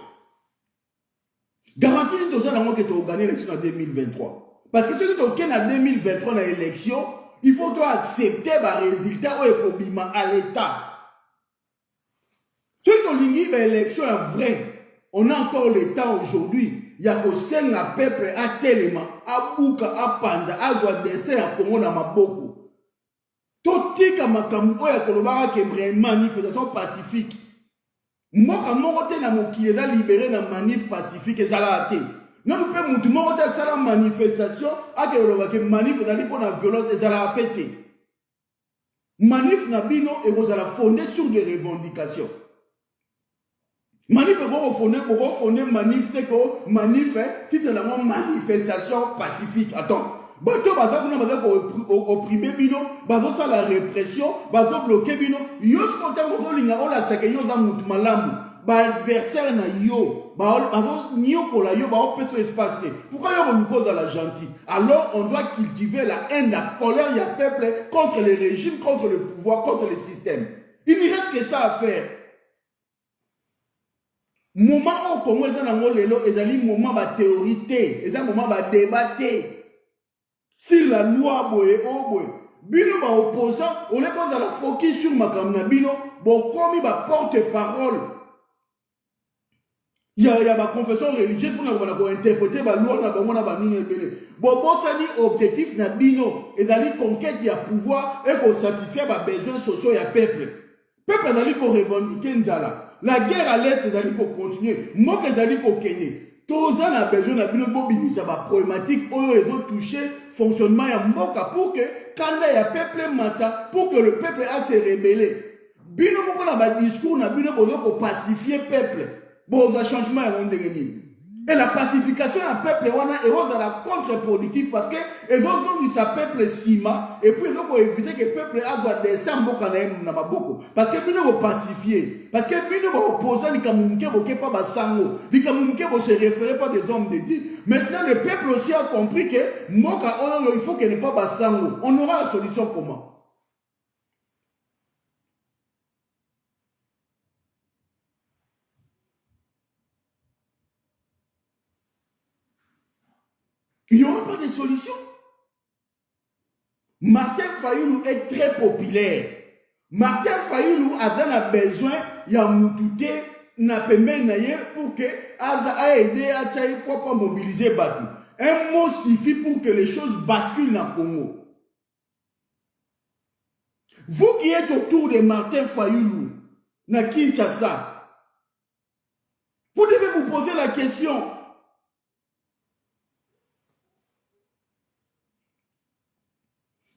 Garantie to ça nango que to gagner l'élection en 2023. Parce que ceux qui to okena en 2023 na élection il faut accepter les résultats à l'État. Ceux qui ont une élection vrai, on a encore le temps aujourd'hui. Il y a aussi un peuple à Téléma, à Bouka, à Panza, à Zouadestin, à Congo, à Maboko. Tout ce qui est une manifestation pacifique. Moi, quand je suis libéré dans la manif pacifique, et ça l'a été. Non, nous pouvons tout le monde faire la manifestation, à que manif pour la violence et ça l'a pété. Manif Nabino et vous allez fonder sur des revendications. Manif est fondé manif, titre la manifestation pacifique. Attends. Bato opprimé bino, bazo sa la répression, bazo bloqué bino. Yos konta moko linga ola tsake yo za mutu malamu. Ba adversaire na yo, bazo nyokola yo ba opeso espace. Pourquoi yo nous cause à la gentille? Alors on doit cultiver la haine, la colère, il y a peuple contre le régime, contre le pouvoir, contre le système. Il n'y reste que ça à faire. Moment où Congo est dans lelo, ezali moment ba théorité, ezali moment ba débattre. Si la loi boye boye, bino ba opposant, on est pas à la focus sur makamna bino, bon comme ba porte-parole. Il y a ma confession religieuse pour nous interpréter la loi na bango na banini ebele. Bon ça dit objectif na bino, ezali conquête ya pouvoir et pour satisfaire ba besoins sociaux ya peuple. Peuple ezali ko revendiquer nzala. La guerre à l'est ezali ko continuer. Moi ezali ko kene. tous en a besoin de problématique où ils ont touché fonctionnement ya mboka pour que quand il y a peuple mata pour que le peuple a se rébeller. Bino moko na ba discours na bino bozo ko pacifier peuple. Bon za changement ya monde ngeni. Et la pacification d'un peuple est la contre-productive parce que ils ont sa peuple sima et puis ils ont évité que le peuple ait des sambos parce que nous vont pacifier. Parce que nous vont opposer les Kamounke pas basango, les Kamounke vont se référer pas des hommes de Dieu. Maintenant le peuple aussi a compris que Moka il faut qu'il n'y ait pas basango. On aura la solution comment? Il n'y aura pas de solution. Martin Fayoulou est très populaire. Martin Fayoulou a besoin de Moutouté pour que a aidé à pour mobiliser Batou. Un mot suffit pour que les choses basculent dans le Congo. Vous qui êtes autour de Martin Fayoulou, na Kinshasa, vous devez vous poser la question.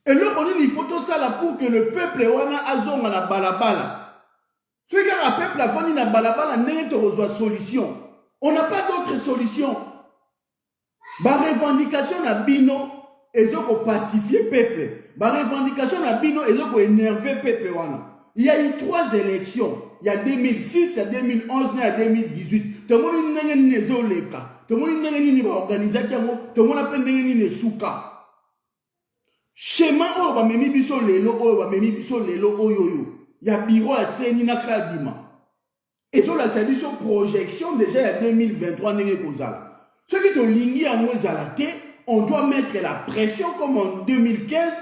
Et là, on dit il faut tout ça là pour que le peuple wana azonga na balabala. Ce que le peuple a fait na balabala n'est pas solution. On n'a pas d'autre solution. La revendication na bino ils ont pacifié le peuple. La revendication na bino ils ont énervé le peuple wana. Il y a eu 3 élections. Il y a 2006, il y a 2011, il y a 2018. Tout le monde n'a pas de cas. Tout le monde n'a pas d'organisation. Tout le monde n'a pas de souka. Schéma oyo ba memi biso lelo oyo ya bureau à seni na kadima et to la biso projection déjà ya 2023 nenge kozala ce qui to lingi ya mwezala te on doit mettre la pression comme en 2015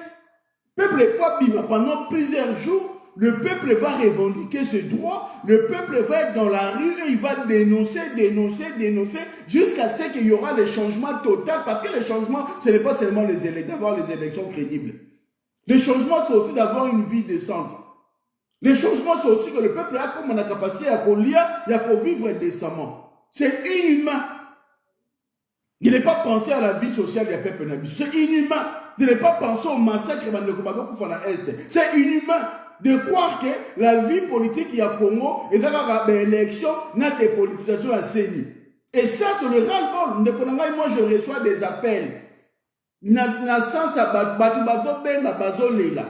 peuple fois bima pendant plusieurs jours le peuple va revendiquer ce droit, le peuple va être dans la rue et il va dénoncer jusqu'à ce qu'il y aura le changement total parce que le changement, ce n'est pas seulement d'avoir les élections crédibles. Le changement, c'est aussi d'avoir une vie décente. Le changement, c'est aussi que le peuple a comme la capacité à lire et à vivre décemment. C'est inhumain. Il n'est pas pensé à la vie sociale du peuple nabi. C'est inhumain. Il n'est pas pensé au massacre de l'Est. C'est inhumain de croire que la vie politique y a Congo et dans l'élection n'a des politisations à CENI. Et ça, c'est le ras-le-bol. Moi, je reçois des appels. Na sens à Batubazo Benga Bazo Leila.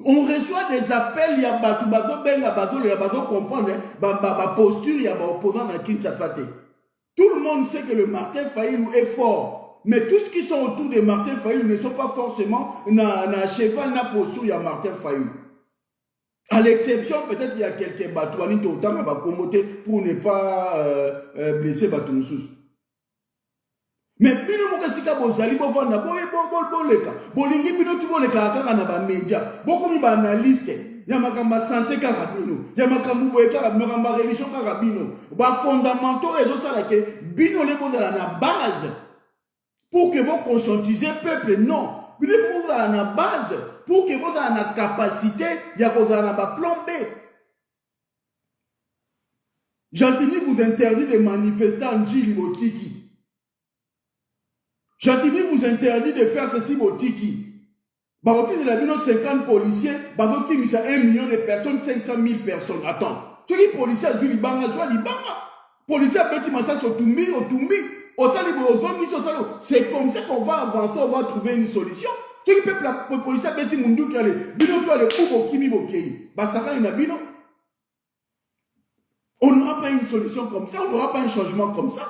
On reçoit des appels, il y a Batubazo Benga Bazo Leila, Bazo comprendre, ma posture, il y a un opposant dans Kinshasa. Tout le monde sait que le Martin Fayoulou est fort. Mais tous ceux qui sont autour de Martin Fayoulou ne sont pas forcément na cheval, na posture, il y a Martin Fayoulou. À l'exception, peut-être il y a quelques batouani tout le temps à Bakomote pour ne pas blesser Batoumoussous. Mais bino mokasika bozali bovanda boleka. Bolingi bino tu boleka kaka na ba média. Bokomi ba analyste. Ya makamba santé kaka bino. Ya makambu boye kaka makamba religion kaka bino. Ba fondamentaux ezo sala ke bino le bozala na base. Pour que vous conscientisez le peuple, non. Il faut vous avoir la base pour que vous ayez la capacité, il y a un plan B. Gentini vous interdit de manifester en Djili-Botiki. Gentini vous interdit de faire ceci Botiki. Baroki de la ville, 50 policiers, Baroki mis à 1 million de personnes, 500 000 personnes. Attends, ceux qui policiers à Zulibanga, policiers à Betimassa, Otumbi. C'est comme ça qu'on va avancer, on va trouver une solution. Qui peut la police à Beti Mundu qui allait, bino toi le Kubo Kimi Bokei, Basaka Inabino. On n'aura pas une solution comme ça, on n'aura pas un changement comme ça.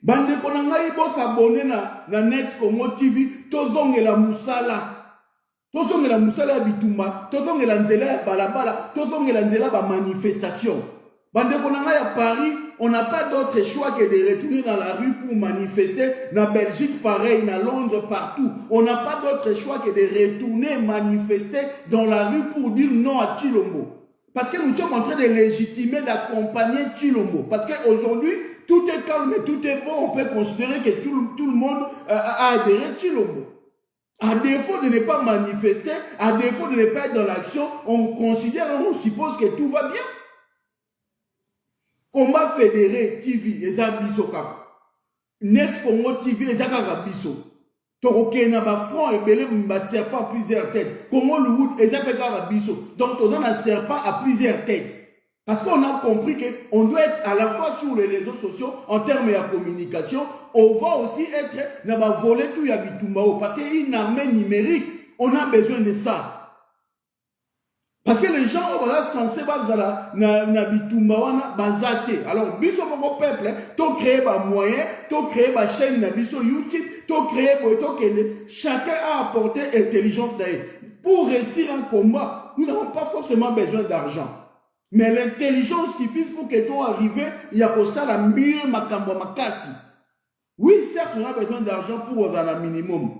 Bande Konangai Bo s'abonner na Net Congo TV, Tozongela Moussala. Tozongela Moussala Bitumba, Tozongela Nzela Balabala, Tozongela Nzela Ba manifestation. Bande Konangai à Paris, on n'a pas d'autre choix que de retourner dans la rue pour manifester. Dans Belgique, pareil, dans Londres, partout. On n'a pas d'autre choix que de retourner manifester dans la rue pour dire non à Tshilombo. Parce que nous sommes en train de légitimer, d'accompagner Tshilombo. Parce qu'aujourd'hui, tout est calme et tout est bon. On peut considérer que tout le monde a adhéré à Tshilombo. À défaut de ne pas manifester, à défaut de ne pas être dans l'action, on considère, on suppose que tout va bien. Combat fédéré TV, eza biso kaka. Next Congo TV, eza kaka biso. Toroke na ba front ebele ba serpent à plusieurs têtes. Congo Louhoud, eza kaka biso. Donc on a un serpent à plusieurs têtes. Parce qu'on a compris qu'on doit être à la fois sur les réseaux sociaux en termes de communication, on va aussi être dans la volée tout Yabitumbao. Parce qu'une armée numérique, on a besoin de ça. Parce que les gens sont censés être dans Bitumbao, bazate. Alors, biso mon peuple, tu créé des moyens, tu créé des chaînes sur YouTube, tu créé chacun a apporté intelligence d'ailleurs. Pour réussir un combat, nous n'avons pas forcément besoin d'argent. Mais l'intelligence suffit pour que tu arrives, il y a pour ça la mieux makambo makasi. Oui, certes, on a besoin d'argent pour un minimum.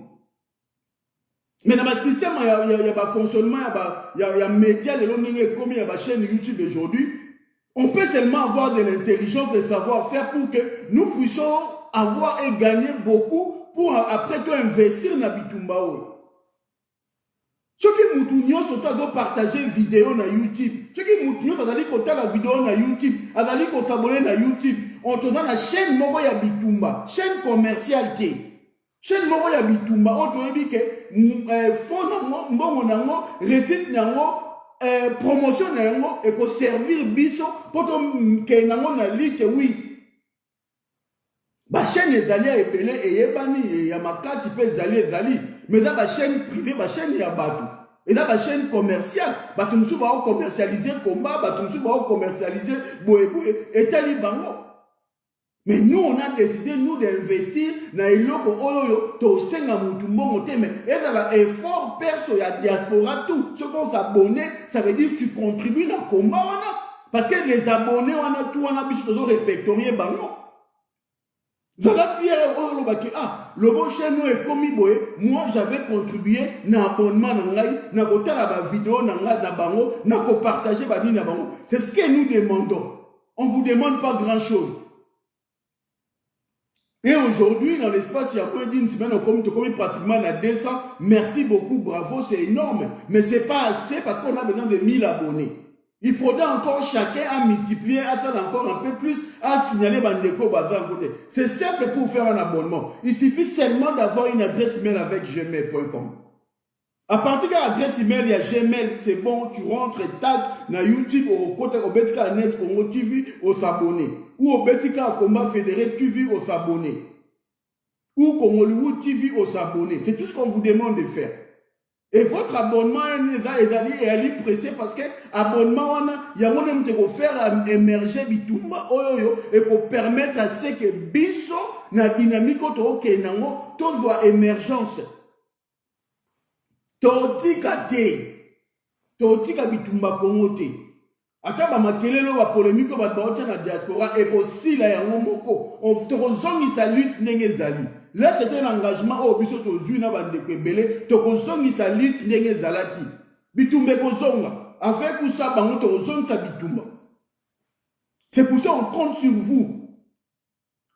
Mais dans le système, il y a un fonctionnement, il y a un média, il y a une chaîne YouTube aujourd'hui. On peut seulement avoir de l'intelligence, de savoir-faire pour que nous puissions avoir et gagner beaucoup pour après tout investir dans Bitumbao. Ceux qui m'ont surtout partager vidéo sur YouTube. Ceux qui m'ont partager la vidéo sur YouTube, adali ko s'abonner sur YouTube. On te donne la chaîne moko ya Bitumba, chaîne commerciale té. Chaîne moko ya Bitumba, on te dit que fond nango, mbongo nango, recette nango, promotion nango et ko servir biso pour to ke nango na lite oui. Ba chaîne ezali ebele eyebani ya makasi pe ezali. Mais dans la chaîne privée, la chaîne y a bateau. Et dans la chaîne commerciale, bateau nous va commercialiser combat, bateau nous va commercialiser boé et tali bango. Mais nous on a décidé nous d'investir dans les locaux oyo to senga mutu mbongo te mais et dans l'effort perso ya diaspora tout. Ceux qui s'abonnent, ça veut dire que tu contribues dans le combat parce que les abonnés on a tout on a biso to répertorier bango. Vous avez fier le bon chez nous est comme moi j'avais contribué dans l'abonnement dans côté la vidéo dans bango dans partager bani na bango. C'est ce que nous demandons. On ne vous demande pas grand chose. Et aujourd'hui dans l'espace il y a peu d'une semaine on comme pratiquement à 200. Merci beaucoup, bravo, c'est énorme, mais c'est pas assez parce qu'on a besoin de 1000 abonnés. Il faudra encore chacun à multiplier, à faire encore un peu plus, à signaler Bandeko Bazar à côté. C'est simple pour faire un abonnement. Il suffit seulement d'avoir une adresse email avec gmail.com. À partir de l'adresse email, il y a Gmail, c'est bon, tu rentres et tag dans YouTube, au côté au Betika Net Congo TV, au s'abonner. Ou au Betika Combat Fédéré TV, au s'abonner. Ou Congo Louhoud TV, au s'abonner. C'est tout ce qu'on vous demande de faire. Et votre abonnement est pressé parce que l'abonnement, il y a un monde qui faire émerger Bitumba et pour permettre à ce que Bisso, na dynamique, tout soit émergence. Totika Bitumba Congo te. Ata ba makelelo ba polémique ba baotia na diaspora et aussi la yango moko. On te rezongi sa lutte ndenge zali. Là, c'était un engagement au biso to zui na bande kwebele to kozongi sa lutte ndenge zalaki. Bitumbe kozonga. Avec ou ça bango to kozongi sa bitumba. C'est pour ça qu'on compte sur vous.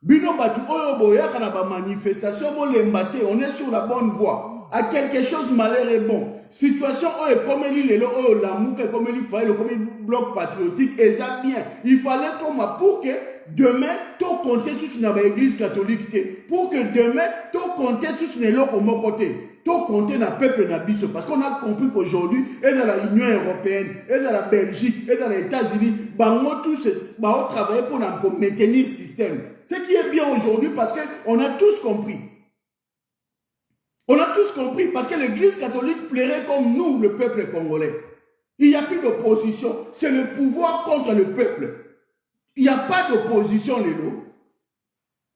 Bino batu oyo boya kana ba manifestation mo lembate, on est sur la bonne voie. À quelque chose malheur est bon. Situation oyo comme il est là oyo la mouka comme il fallait comme il bloc patriotique et ça bien. Il fallait comme pour que demain, tu comptes sur l'église catholique. Pour que demain, tu comptes sur l'autre côté. Tu comptes sur le peuple nabiso. Parce qu'on a compris qu'aujourd'hui, et dans l'Union européenne, et dans la Belgique, et dans les États-Unis, tous travailler pour maintenir le système. Ce qui est bien aujourd'hui parce qu'on a tous compris. On a tous compris parce que l'église catholique plairait comme nous, le peuple congolais. Il n'y a plus d'opposition. C'est le pouvoir contre le peuple. Il n'y a pas d'opposition, les lots.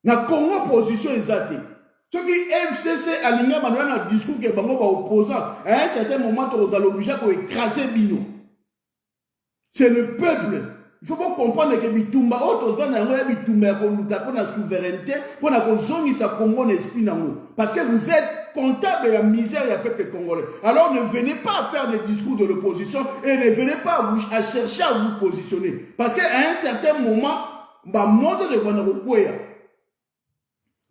La Congo opposition est zate. Ce qui FCC aligné dans un discours qui est opposant, à un certain moment, tu as l'obligé d'écraser Bino. C'est le peuple. Il faut pas comprendre que Bitumba, Bitumba pour la souveraineté, pour la Congo esprit. Parce que vous êtes comptable de la misère du peuple congolais. Alors ne venez pas faire des discours de l'opposition et ne venez pas à chercher à vous positionner. Parce qu'à un certain moment, monde de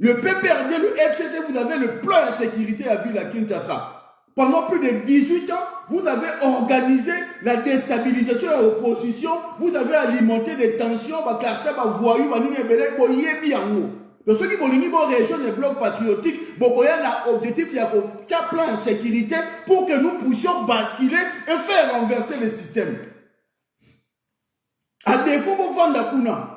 Le PPRD, le FCC, vous avez le plan de sécurité à Ville à Kinshasa. Pendant plus de 18 ans, vous avez organisé la déstabilisation de l'opposition, vous avez alimenté des tensions, des quartiers, des voyous, des yango. Donc ceux qui vont venir dans la région des blocs patriotiques, il y a un objectif, il y a un plan de sécurité pour que nous puissions basculer et faire renverser le système. À défaut, vous vendez la Kuna.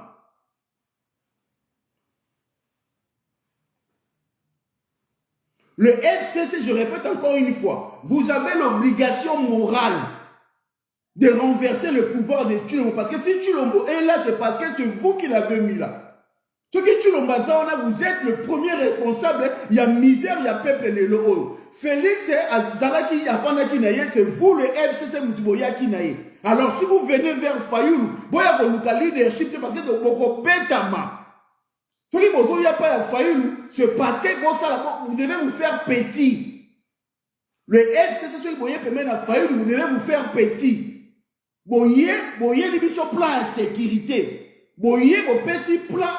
Le FCC, je répète encore une fois, vous avez l'obligation morale de renverser le pouvoir de Tshilombo. Parce que si Tshilombo est là, c'est parce que c'est vous qui l'avez mis là. Ce qui Tshilombo, vous êtes le premier responsable. Il y a misère, il y a peuple et le haut. Félix et Azalaki, c'est vous le FCC Moutiboyaki Naye. Alors si vous venez vers Fayoulou, vous avez le leadership, c'est parce que vous êtes Betama. Ce qui vous n'y a pas à Fayoulou, c'est parce que vous devez vous faire petit. Le FCC, ce qui vous permet à Fayoulou, vous devez vous faire petit. Vous voyez, sur plan de sécurité. Vous voyez, vous avez plan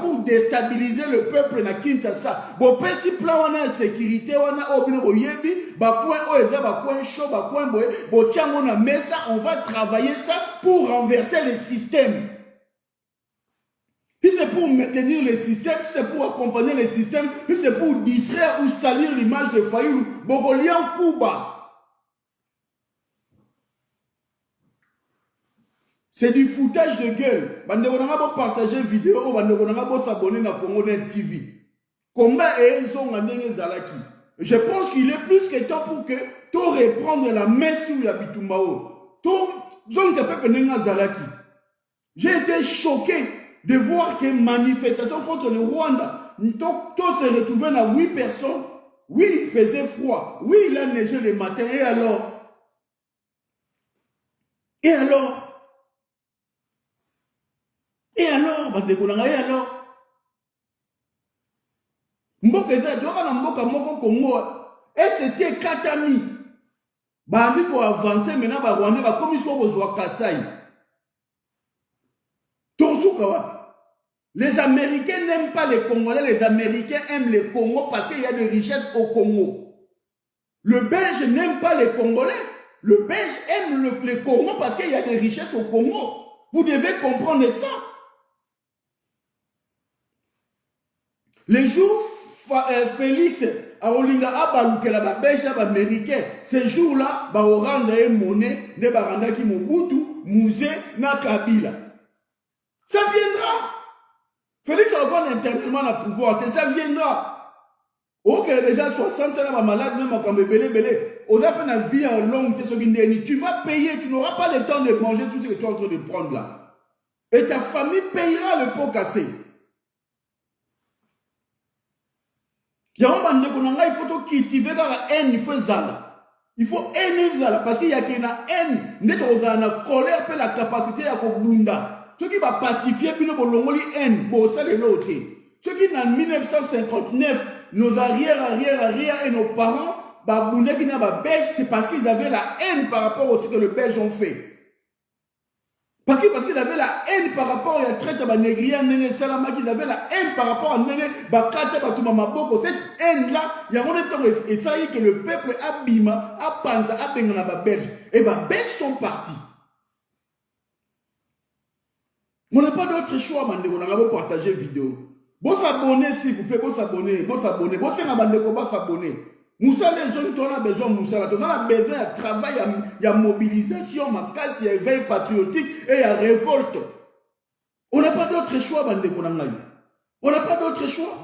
pour déstabiliser le peuple na Kinshasa. Vous avez plan de sécurité, on va travailler ça pour renverser le système. Si c'est pour maintenir le système, si c'est pour accompagner le système, si c'est pour distraire ou salir l'image de Fayoulou, Bogolian Kouba. C'est du foutage de gueule. Bandekonanga bo partager vidéo, bandekonanga bo s'abonner à Congo Net TV. Combat et Ezong Andenge Zalaki. Je pense qu'il est plus que temps pour que tu reprendre la main sur Yabitumbao. Donc tu peux Nenga Zalaki. J'ai été choqué de voir que manifestation contre le Rwanda, tout se retrouvait à 8 personnes. Oui, il faisait froid. Oui, il a neigé le matin. Et alors? Et alors? Et alors? Et alors? Mboka eza, tu vois, mboka moko Congo, est-ce que c'est Katami? Bandi pour avancer maintenant, ba Rwanda, ba comme ils sont aux Kasai. Les Américains n'aiment pas les Congolais, les Américains aiment les Congo parce qu'il y a des richesses au Congo. Le Belge n'aime pas les Congolais, le Belge aime le Congo parce qu'il y a des richesses au Congo. Vous devez comprendre ça. Les jours Félix, Aolinga Abalukela, ba Belge, ba Américain, ces jours-là, ba Oranda et Monet, ne Baranda qui Mobutu, Musée, na Kabila. Ça viendra. Félix va prendre intérieurement le pouvoir, que ça viendra. Ok, déjà 60 ans, malade, même quand belé. On a une vie en longue, tu vas payer, tu n'auras pas le temps de manger tout ce que tu es en train de prendre là. Et ta famille payera le pot cassé. Il faut cultiver dans la haine, il faut zala. Il faut haine zala, parce qu'il y a une haine, on a la colère, la capacité à kobunda. Ce qui va pacifier, puis nous haine, ça de l'autre. Ce qui en 1959, nos arrière et nos parents, c'est parce qu'ils avaient la haine par rapport à ce que les Belges ont fait. Parce qu'ils avaient la haine par rapport à la traite de Négrian, Salama, qu'ils avaient la haine par rapport à Négrian, cette haine-là, il y a un temps et ça y est que le peuple Abima, Apanza, Abengana, Belge, et les Belges sont partis. On n'a pas d'autre choix, on a pas partager vidéo. Bon s'abonner, s'il vous plaît, bon s'abonner. Bon faire un bande de s'abonner. Moussa les zones, on a besoin de Moussa. On a besoin de travail, il y a mobilisation, ma casse, il y a éveil patriotique et il y a révolte. On n'a pas d'autre choix, bande de on n'a pas d'autre choix.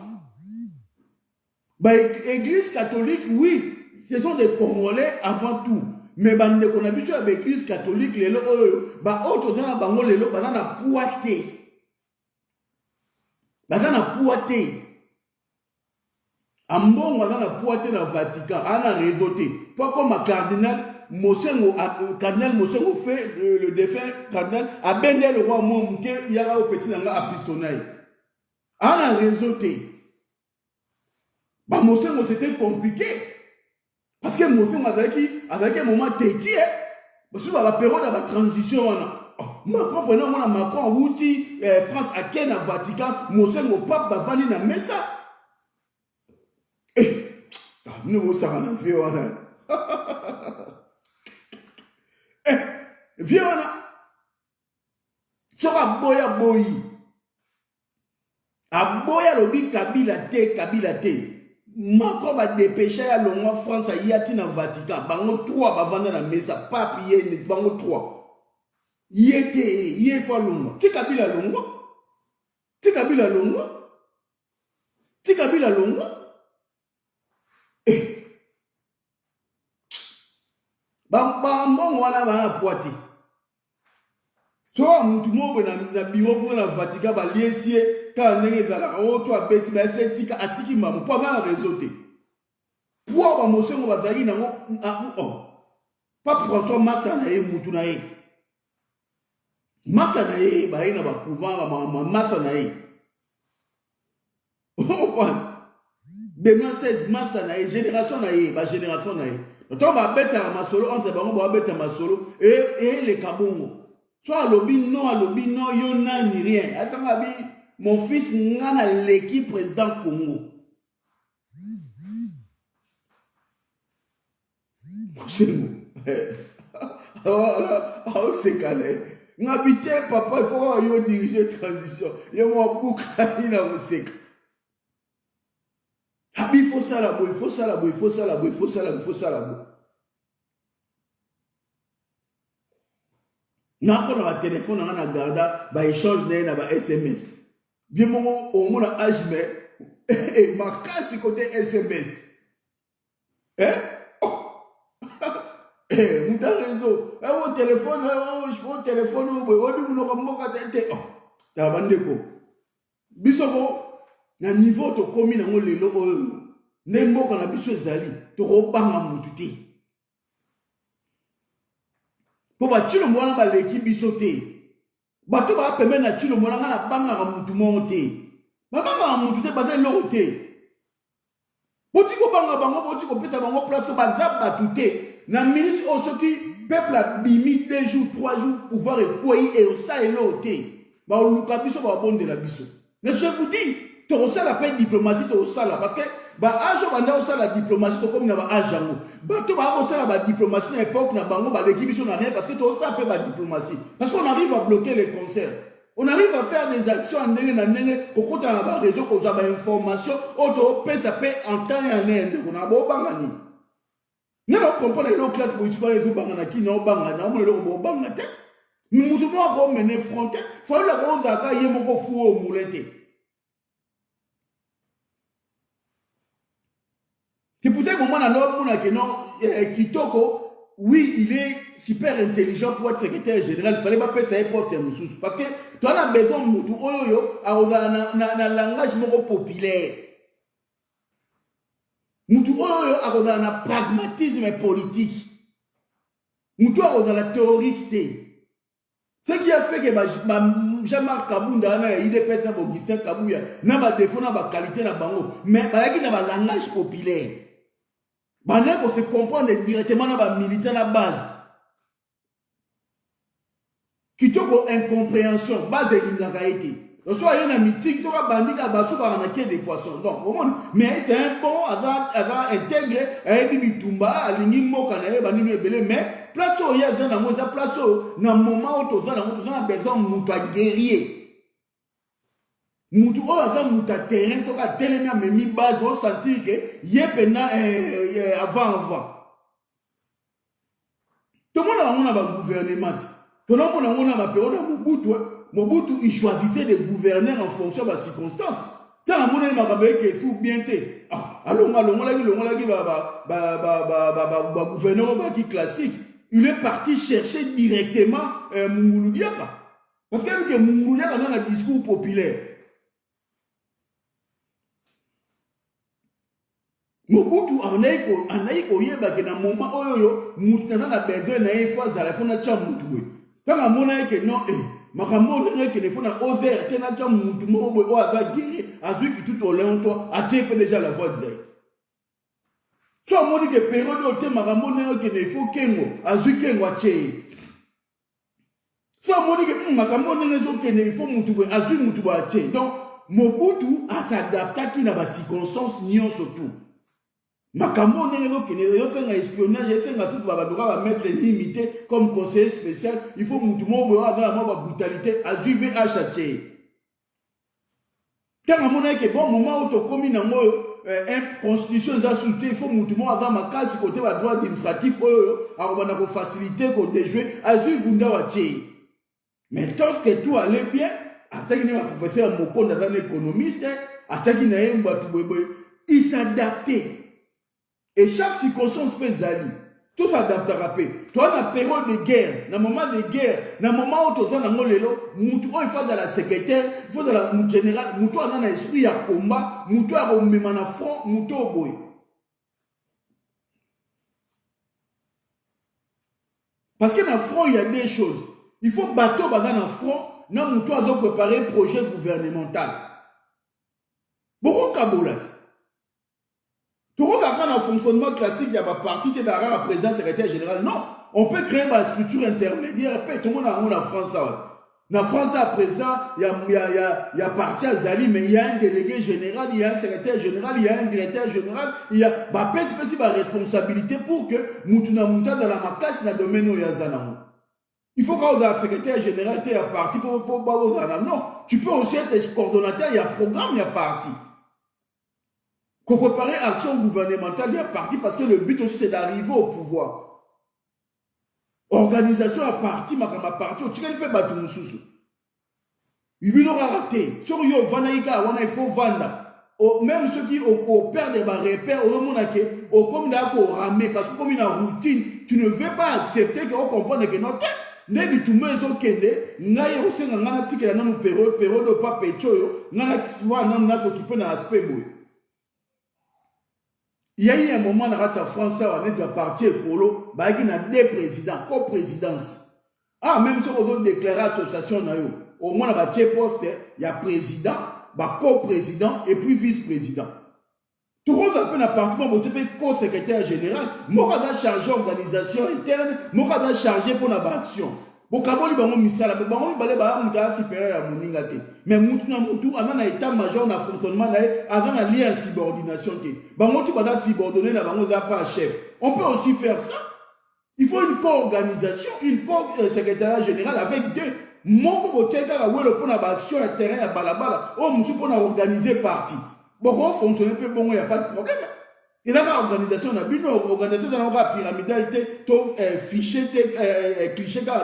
Bah, Église catholique, oui, ce sont des Congolais avant tout. Mais bande qu'on a vu sur l'église catholique, les autres dans la bango les lots, bazana poité. Bazana poité. Ambon bazana poité dans le Vatican, on a réseauté. Pas comme un cardinal Mosengo fait le défunt cardinal a béni le roi Monke, il y a au petit nanga à pistonnaille. On a réseauté. Bah Mosengo c'était compliqué. Parce que Mosengo avec un moment tétier, parce que la période de la transition, Macron, prenons mon Macron, Wouti, France, à Ken, à Vatican, Moussen, au pape, Bavani, na Messa. Eh, nous, ça va nous faire, eh, viens, sera boya boyi. A boya lobi Kabila te. Macron va dépêcher à l'Ongo France à Yati na Vatican. Bango 3 va vendre na Messa. Pape yé, bango 3. Yé fa longo. Ti Kabila longo. Eh. Bambon wana bana poiti. So mutu mo na biro pour na Vatican ba liesie ka ndenge zala o to abeti ba setika atiki mamu po va réseau te. Po ba mosengo bazali nango Pape François Massa na ye mutu na ye. Massa na ye ba ina ba couvent ba Massa na ye. Oh 2016 Massa na ye génération na ye ba génération na ye. Tant ba beta masolo entre bango ba beta masolo et les kabongo. Soit à lobby non, yon n'a ni rien. Mon fils n'a l'équipe président Congo. C'est bon. Alors, c'est calé. N'habitez papa, il faut que diriger transition. Il y a mon bouc à l'inausek. Il faut ça là-bas. Na ko na téléphone na garda ba échange na ba SMS. Bien mon au mon âge mais et ma casse côté SMS. Mon réseau. Mon téléphone, je faut téléphone on dit mon mboka tete. Ta bandeko. Bisoko na niveau to komi na ngo lelo ne mboka na biso ezali to ko banga mutu te. Pour battre le moyen ba l'équipe bisoté. Bato ba permettre na tilo moyen na banga mutu monté. Ba banga mutu te baza loroté. Botiko banga bango botiko pesa bango place ba za batuté. Na minute au soki peuple a bimi 2 jours 3 jours pouvoir écouer et au ça et loroté. Ba luka biso ba bonde la biso. Mais je vous dis, tu reçois la peine diplomatie tu reçois là parce que ba ajo banda reçoit la diplomatie to comme na ba ajango. Ba to ba reçoit la diplomatie à l'époque na bango ba l'équipe biso na rien parce que tu reçois peu ba diplomatie parce qu'on arrive à bloquer les concerts. On arrive à faire des actions en ndenge na ndenge ko kota na ba réseau ko za ba information auto pesa pe en temps et en heure on a bo bangani. Ne pas comprendre les classes pour tu parler de bangana qui no bangana mo le bo bangate. Mutu mo ko mener fronté, faut la rose aka yemo ko fu o mulete. C'est pour ça que moi, Kitoko, oui, il est super intelligent pour être secrétaire général. Il ne fallait pas payer sa poste parce que tu as besoin de tout un langage populaire. Mutu a un pragmatisme politique. Mutu a un théorique. Ce qui a fait que Jean-Marc Kabounda, il est président de Augustin Kabouya, n'a pas de défaut, n'a pas de qualité, n'a pas de bango. Mais il n'a pas de langage populaire. Maintenant, on se comprend directement dans les militaires à la base. Qui a une incompréhension, base de l'ingakaïté. Donc, soit il y a un meeting, tu vas bandit à Basouka en accueil des poissons. Donc, mais c'est un bon, avant intégré, à Bibitumba, à l'Inimo, mais place où il y a un place où, dans le moment où tu as besoin de guerrier. Mutu oza muta terrain soka telemi amemi base au sentir que yepena avant tout le monde a un gouvernement tout le monde a un période Mobutu il choisissait des gouverneurs en fonction de la circonstance quand on a makabe que fou bien té allons gouverneur qui classique il est parti chercher directement Mungulu Diaka parce que Mungulu Diaka dans un discours populaire. Mobutu anaiko yeba ke na moment oyo mutu na besoin na fois za la fona cha mutu. Kama mona ke non makambo na ke ne fona oser te na cha mutu mo bo ava guérir azui ki tout au long toi a tiepe déjà la voix de Zay. So moni ke période o te makambo na ke ne faut kengo azui kengo a che. So moni que makambo ndenge zo kende il faut mutu bo azui mutu bo ache. Donc Mobutu a s'adapté qui na ba circonstance nion surtout. Makambo ndenge zo kende yo fait un espionnage, yo fait un tout ba droit ba mettre limité comme conseiller spécial, il faut mutu mo bo avoir ba brutalité azui ve achache. Tant mona que bon moment où to komi na moyo constitution est soutenue, il faut mutu mo avoir ma case côté ba droit administratif a ba na faciliter ko déjouer azui vunda wa che. Mais lorsque tout allait bien, le professeur Moko, un économiste, il s'adaptait. Et chaque circonstance peut aller. Tout s'adaptera. Toi, dans la période de guerre, dans le moment de guerre, dans le moment où tu es dans le il faut à la secrétaire, il faut à la général, il faut à l'esprit à combat, il faut à la front, il faut à boy. Parce que dans le front, il y a des choses. Il faut bateau dans le front, nous devons préparer un projet gouvernemental. Beaucoup de kabolat. Tout le monde a un fonctionnement classique, il y a un parti qui est un président secrétaire général. Non, on peut créer une structure intermédiaire. Tout le monde a en France. Dans France, à président, il y a parti à Zali, mais il y a un délégué général, il y a un secrétaire général, il y a un directeur général, il y a une responsabilité pour que Moutuna Mouta dans la macasse dans le domaine où il y a Zanamo. Il faut qu'on ait un secrétaire général qui est parti pour non, tu peux aussi être coordonnateur, il y a programme, il y a parti. Qu'on prépare action gouvernementale, il y a parti parce que le but aussi c'est d'arriver au pouvoir. Organisation à parti, ma parti, tu ne peux pas tout nous sous. Il y aura raté. Sur yo vanaïka, il faut vendre. Même ceux qui opèrent des repères, au comme d'accord ramé, parce que comme une routine, tu ne veux pas accepter qu'on comprenne que notre nebi tume zo kende ngai osenga ngana tikela nanu période pa pechoyo ngana kiwa nanu na s'occuper na aspect boy. Il y a eu un moment dans la France avec le parti écolo, bah il y a deux présidents, co-présidence. Ah même si on veut déclarer association na yo, au moins dans le poste, il y a président, bah co-président et puis vice-président. Tout le monde a un parti pour être co-secrétaire général, moi je chargé organisation interne, moi je chargé pour la action. Bon, quand on a mis ça, on a supérieur à Moningate. Mais Moutou, on a un état-major dans le fonctionnement, avant un lien de subordination. On a subordonné, on n'a pas un chef. On peut aussi faire ça. Il faut une co-organisation, une co-secrétariat général avec deux. Mon côté, on a action à terrain à Balabala. On a organisé parti. Bon, on fonctionne peu bon, il n'y a pas de problème. Il y a une organisation, une organisation pyramidale, fichier, cliché, non.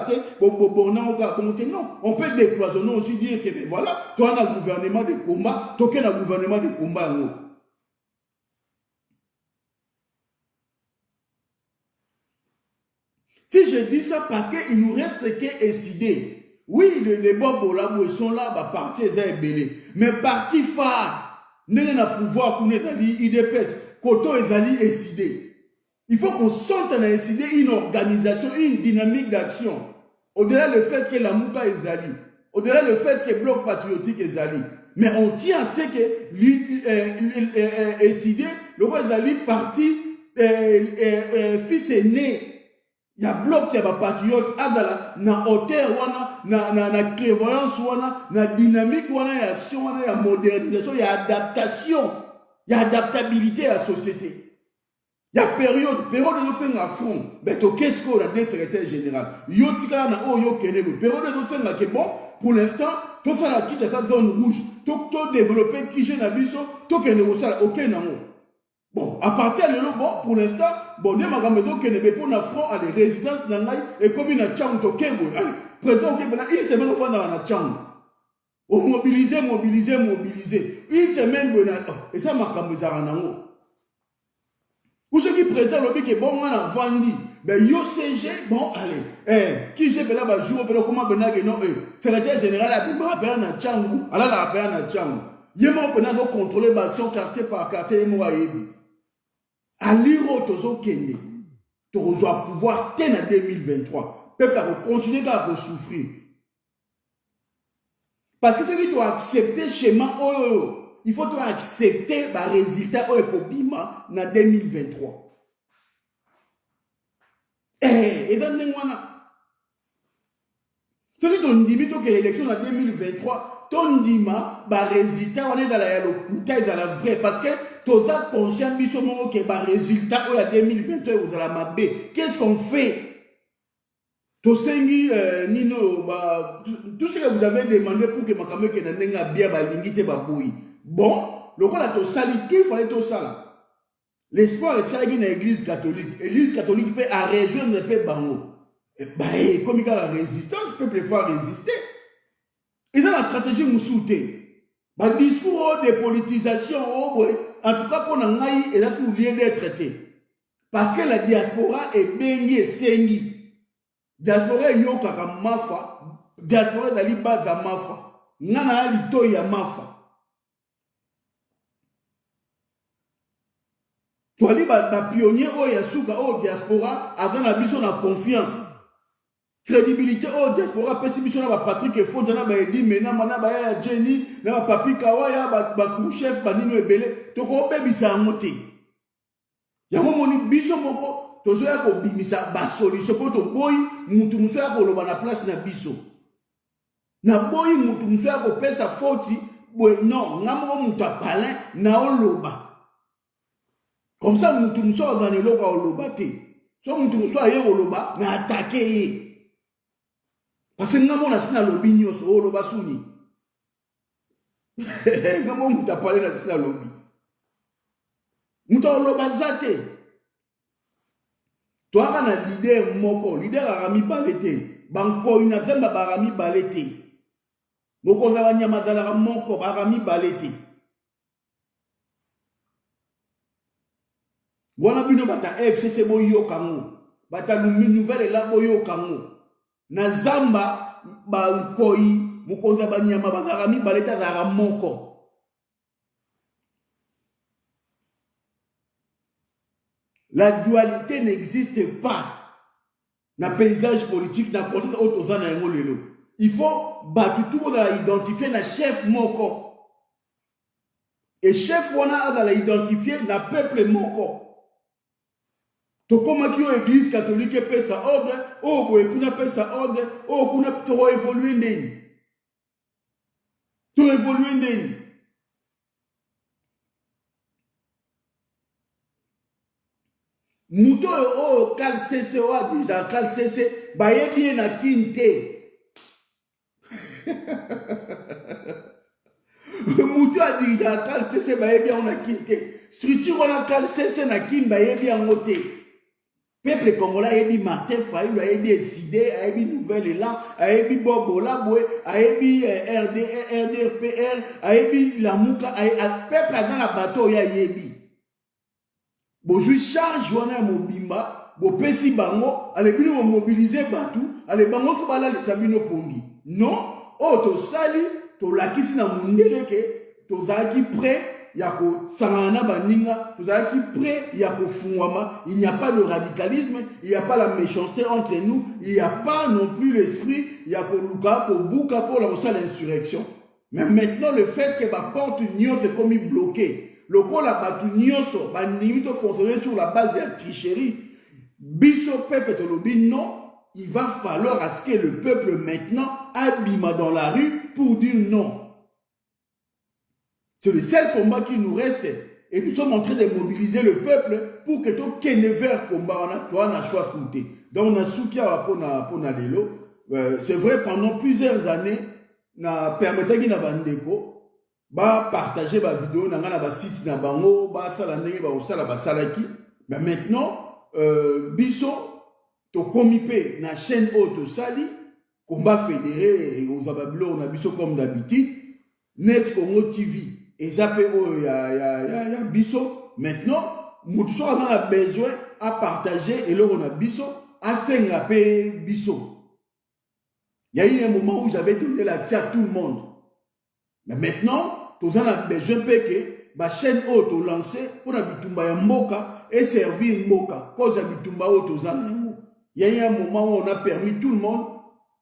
On peut décloisonner aussi, dire que voilà, toi, on a un gouvernement de combat, toi, on a un gouvernement de combat. Si je dis ça parce qu'il nous reste qu'à décider. Oui, les bobos là, ils sont là, bah, parti, ils sont belés. Mais parti phare, nous avons pouvoir pour nous IDPS. Koto ezali décidé. Il faut qu'on sente à décider une organisation, une dynamique d'action. Au-delà du fait que la Mouka est zali, au-delà du fait que le bloc patriotique est zali. Mais on tient à ce que décider, le roi zali parti, fils aîné. Il y a bloc de patriote, na hauteur, na clairvoyance, na dynamique, na action, na modernisation, il y a adaptation. Il y a adaptabilité à la société. Il y a période de faire un front. Mais qu'est-ce qu'on a des secrétaires général? Yotika na o yo kene. Période de faire un bon. Pour l'instant, tout ça la quitte à sa zone rouge. Tout développer qui j'ai n'abisso. Tout kene ça ok nango. Bon, à partir de là, bon, pour l'instant, bon, nous avons maison kene pour un front à des résidences dans l'ail et comme une chang to kebo. Présent que pendant une semaine au fond dans la chang. On mobiliser. Une semaine, et ça m'a comme ça en haut. Pour ceux qui présentent le but que bon, on a vendu, ben yo CG, bon, allez, qui j'ai là, bah, jour, comment ben non, secrétaire général, a dit, ma père na Tchangou, alors la père na Tchangou. Yémo, ben a contrôler l'action quartier par quartier, yémo a yebi. À l'iro, tozo kende, tozo a pouvoir tenir en 2023. Peuple a continuer à souffrir. Parce que ceux qui doivent accepter le schéma, il faut accepter le résultat pour Bima en 2023. Et dans le Soki tondimi toke élection en 2023, tondima, ba résultat, on est dans la lokuta et dans la vraie. Parce que toza conscient biso moko ke ba résultat ou la 2023 vous allez mabé. Qu'est-ce qu'on fait? Tosengi Nino, tout ce que vous avez demandé pour que Makamé ke nanenga bien ba lingite ba boui. Bon, le rôle a to sali, tout il fallait to sala. L'espoir est qu'il y a une église catholique. L'église catholique peut à rejoindre le peuple bango. Comme il y a la résistance, le peuple faut résister. Et dans la stratégie moussouté, le discours de politisation, en tout cas pour Nangaï, et là tout lien d'être traité. Parce que la diaspora est baignée, sengi. Diaspora est yokaka mafa, diaspora est dali baza mafa. Nana lito ya mafa. Toi, les pionniers, oh, yasuka, oh, diaspora, avant la mission, on a confiance. Crédibilité, oh, diaspora, pessimission, on a Patrick et Fonds, on a Edi, Mena, Mana, Baya, Jenny, on a Papi Kawaya, Bakou, chef, Banino et Belé, donc on peut bisa à monter. Il y a un moment où biso moko, to soya ko bimisa, ba solution, pour to boy, moutou mousoya ko loba na place na biso. Na boy, moutou mousoya ko pesa foti, non, ngamo mouta palin, na o loba. Comme ça, nous sommes dans le loba au loba. Si nous sommes ailleurs au loba, mais attaquer. Parce que nous avons un lobby nyos au loba souni. Comment nous avons parlé de la lobby? Nous avons loba zate. Toi, tu as un leader moko, leader arami balete. Banko, il n'a pas barami balete. Moko zavanya madala moko, barami balete. Wana bino bata FCC boyo kango bata nouvelle la boyo kango na zamba ba koi mukonza banyama bazarami baleta za moko. La dualité n'existe pas na paysage politique na contexte autre na yango lelo. Il faut battu tout la identifier na chef moko et chef wana a la identifier na peuple moko. To koma ki église catholique pesa ordre, oh boy kuna pesa ordre, oh kuna to évoluer ndeni. To évoluer ndeni. Muto oh kal CC wa déjà kal CC ba ye bien na kinte. Muto a déjà kal CC ba ye bien on a kinte. Structure on a kal CC na kin ba ye bien ngote. Peuple congolais a dit Martin Fayulu, a dit Sidé, a dit Nouvelle Élan, a dit Bobo Laboué, a dit RDPR, a dit Lamouka, a peuple dans la bateau ya yebi. Bonjour charge wana mobimba, bo pesi bango, allez bino mobiliser batou, allez bango ko bala le sabino pongi. Non, oh to sali, to lakisi na mundele ke, to zaki prêt. Yako sangana baninga, tout ça qui prêt, yako fungwama, il n'y a pas de radicalisme, il n'y a pas la méchanceté entre nous, il n'y a pas non plus l'esprit, yako luka, ko buka pour la l'insurrection. Mais maintenant le fait que ma porte nyo c'est comme bloqué, le coup la batu nyoso, ba limite fonctionner sur la base de la tricherie, biso peuple de lobi non, il va falloir à ce que le peuple maintenant abîme dans la rue pour dire non. C'est le seul combat qui nous reste. Et nous sommes en train de mobiliser le peuple pour que tout kene vers combat, on a choix fouté. Donc on a soukia pour na lelo. C'est vrai, pendant plusieurs années, na permettait qu'il na bandeko ba partager ba vidéo na ngana ba site na bango ba sala ndenge ba osala ba salaki. Mais maintenant biso to komipe na chaîne auto sali combat fédéré et aux abablo on a biso comme d'habitude Net Congo TV. Et ça peut y a biso. Maintenant, nous avons besoin à partager et là on a biso à s'engaper biso. Il y a eu un moment où j'avais donné l'accès à tout le monde. Mais maintenant, nous avons besoin que la chaîne haute lancée pour la bitumba ya mboka et servir mboka. Cause la bitumba haute aux amis. Il y a eu un moment où on a permis tout le monde,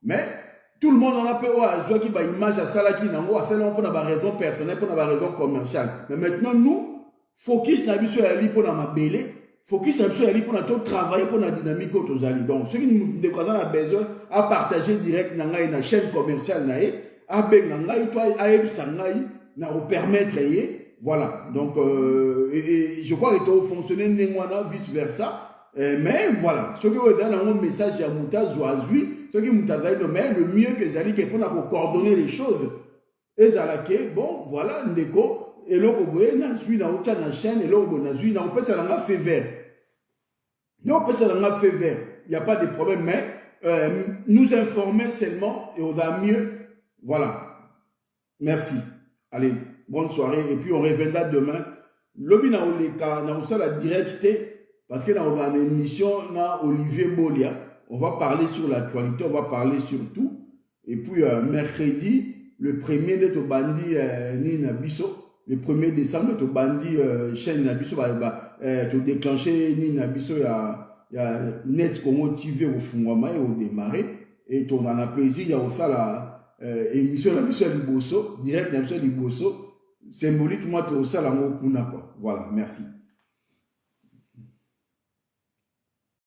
mais tout le monde en a peur à qui va image à ça qui n'a pas fait pour la raison personnelle, pour la raison commerciale. Mais maintenant, nous, focus na biso ya li pour la mabele, focus na biso yali mpona travailler mpona dynamique oyo tozali. Donc soki ndeko aza na besoin apartage direct na ngai na chaîne commerciale na ye, abenga ngai to ayebisa ngai na kopermettre ye. Voilà, donc et je crois que tu as fonctionné vice versa. Mais voilà, ce que vous avez dans mon message à Mouta Zouazoui, ce qui Mouta mais le mieux que Zali qui est pour coordonner les choses. Et Zalake, bon, voilà, Ndeko, et l'autre, na suis na oucha na chaîne, et l'autre, na suis na on peut se l'en fait vert. Non, on peut se l'en fait vert. Il n'y a pas de problème, mais nous informer seulement et on va mieux. Voilà. Merci. Allez, bonne soirée. Et puis on reviendra demain. L'homme na oleka, na la directe. Parce que dans une émission, on a Olivier Bolia. On va parler sur l'actualité, on va parler sur tout. Et puis, mercredi, le 1er de Tobandi Nina Bisso, le 1er décembre, Tobandi chaîne Nabiso, tu déclenché Nina Bisso, il y a Net Congo TV au Fungwama et au démarré. Et tu en as plaisir, il y a aussi la émission Nabiso Liboso, direct Nabiso Liboso, symboliquement, tu as aussi la Mokuna. Voilà, merci.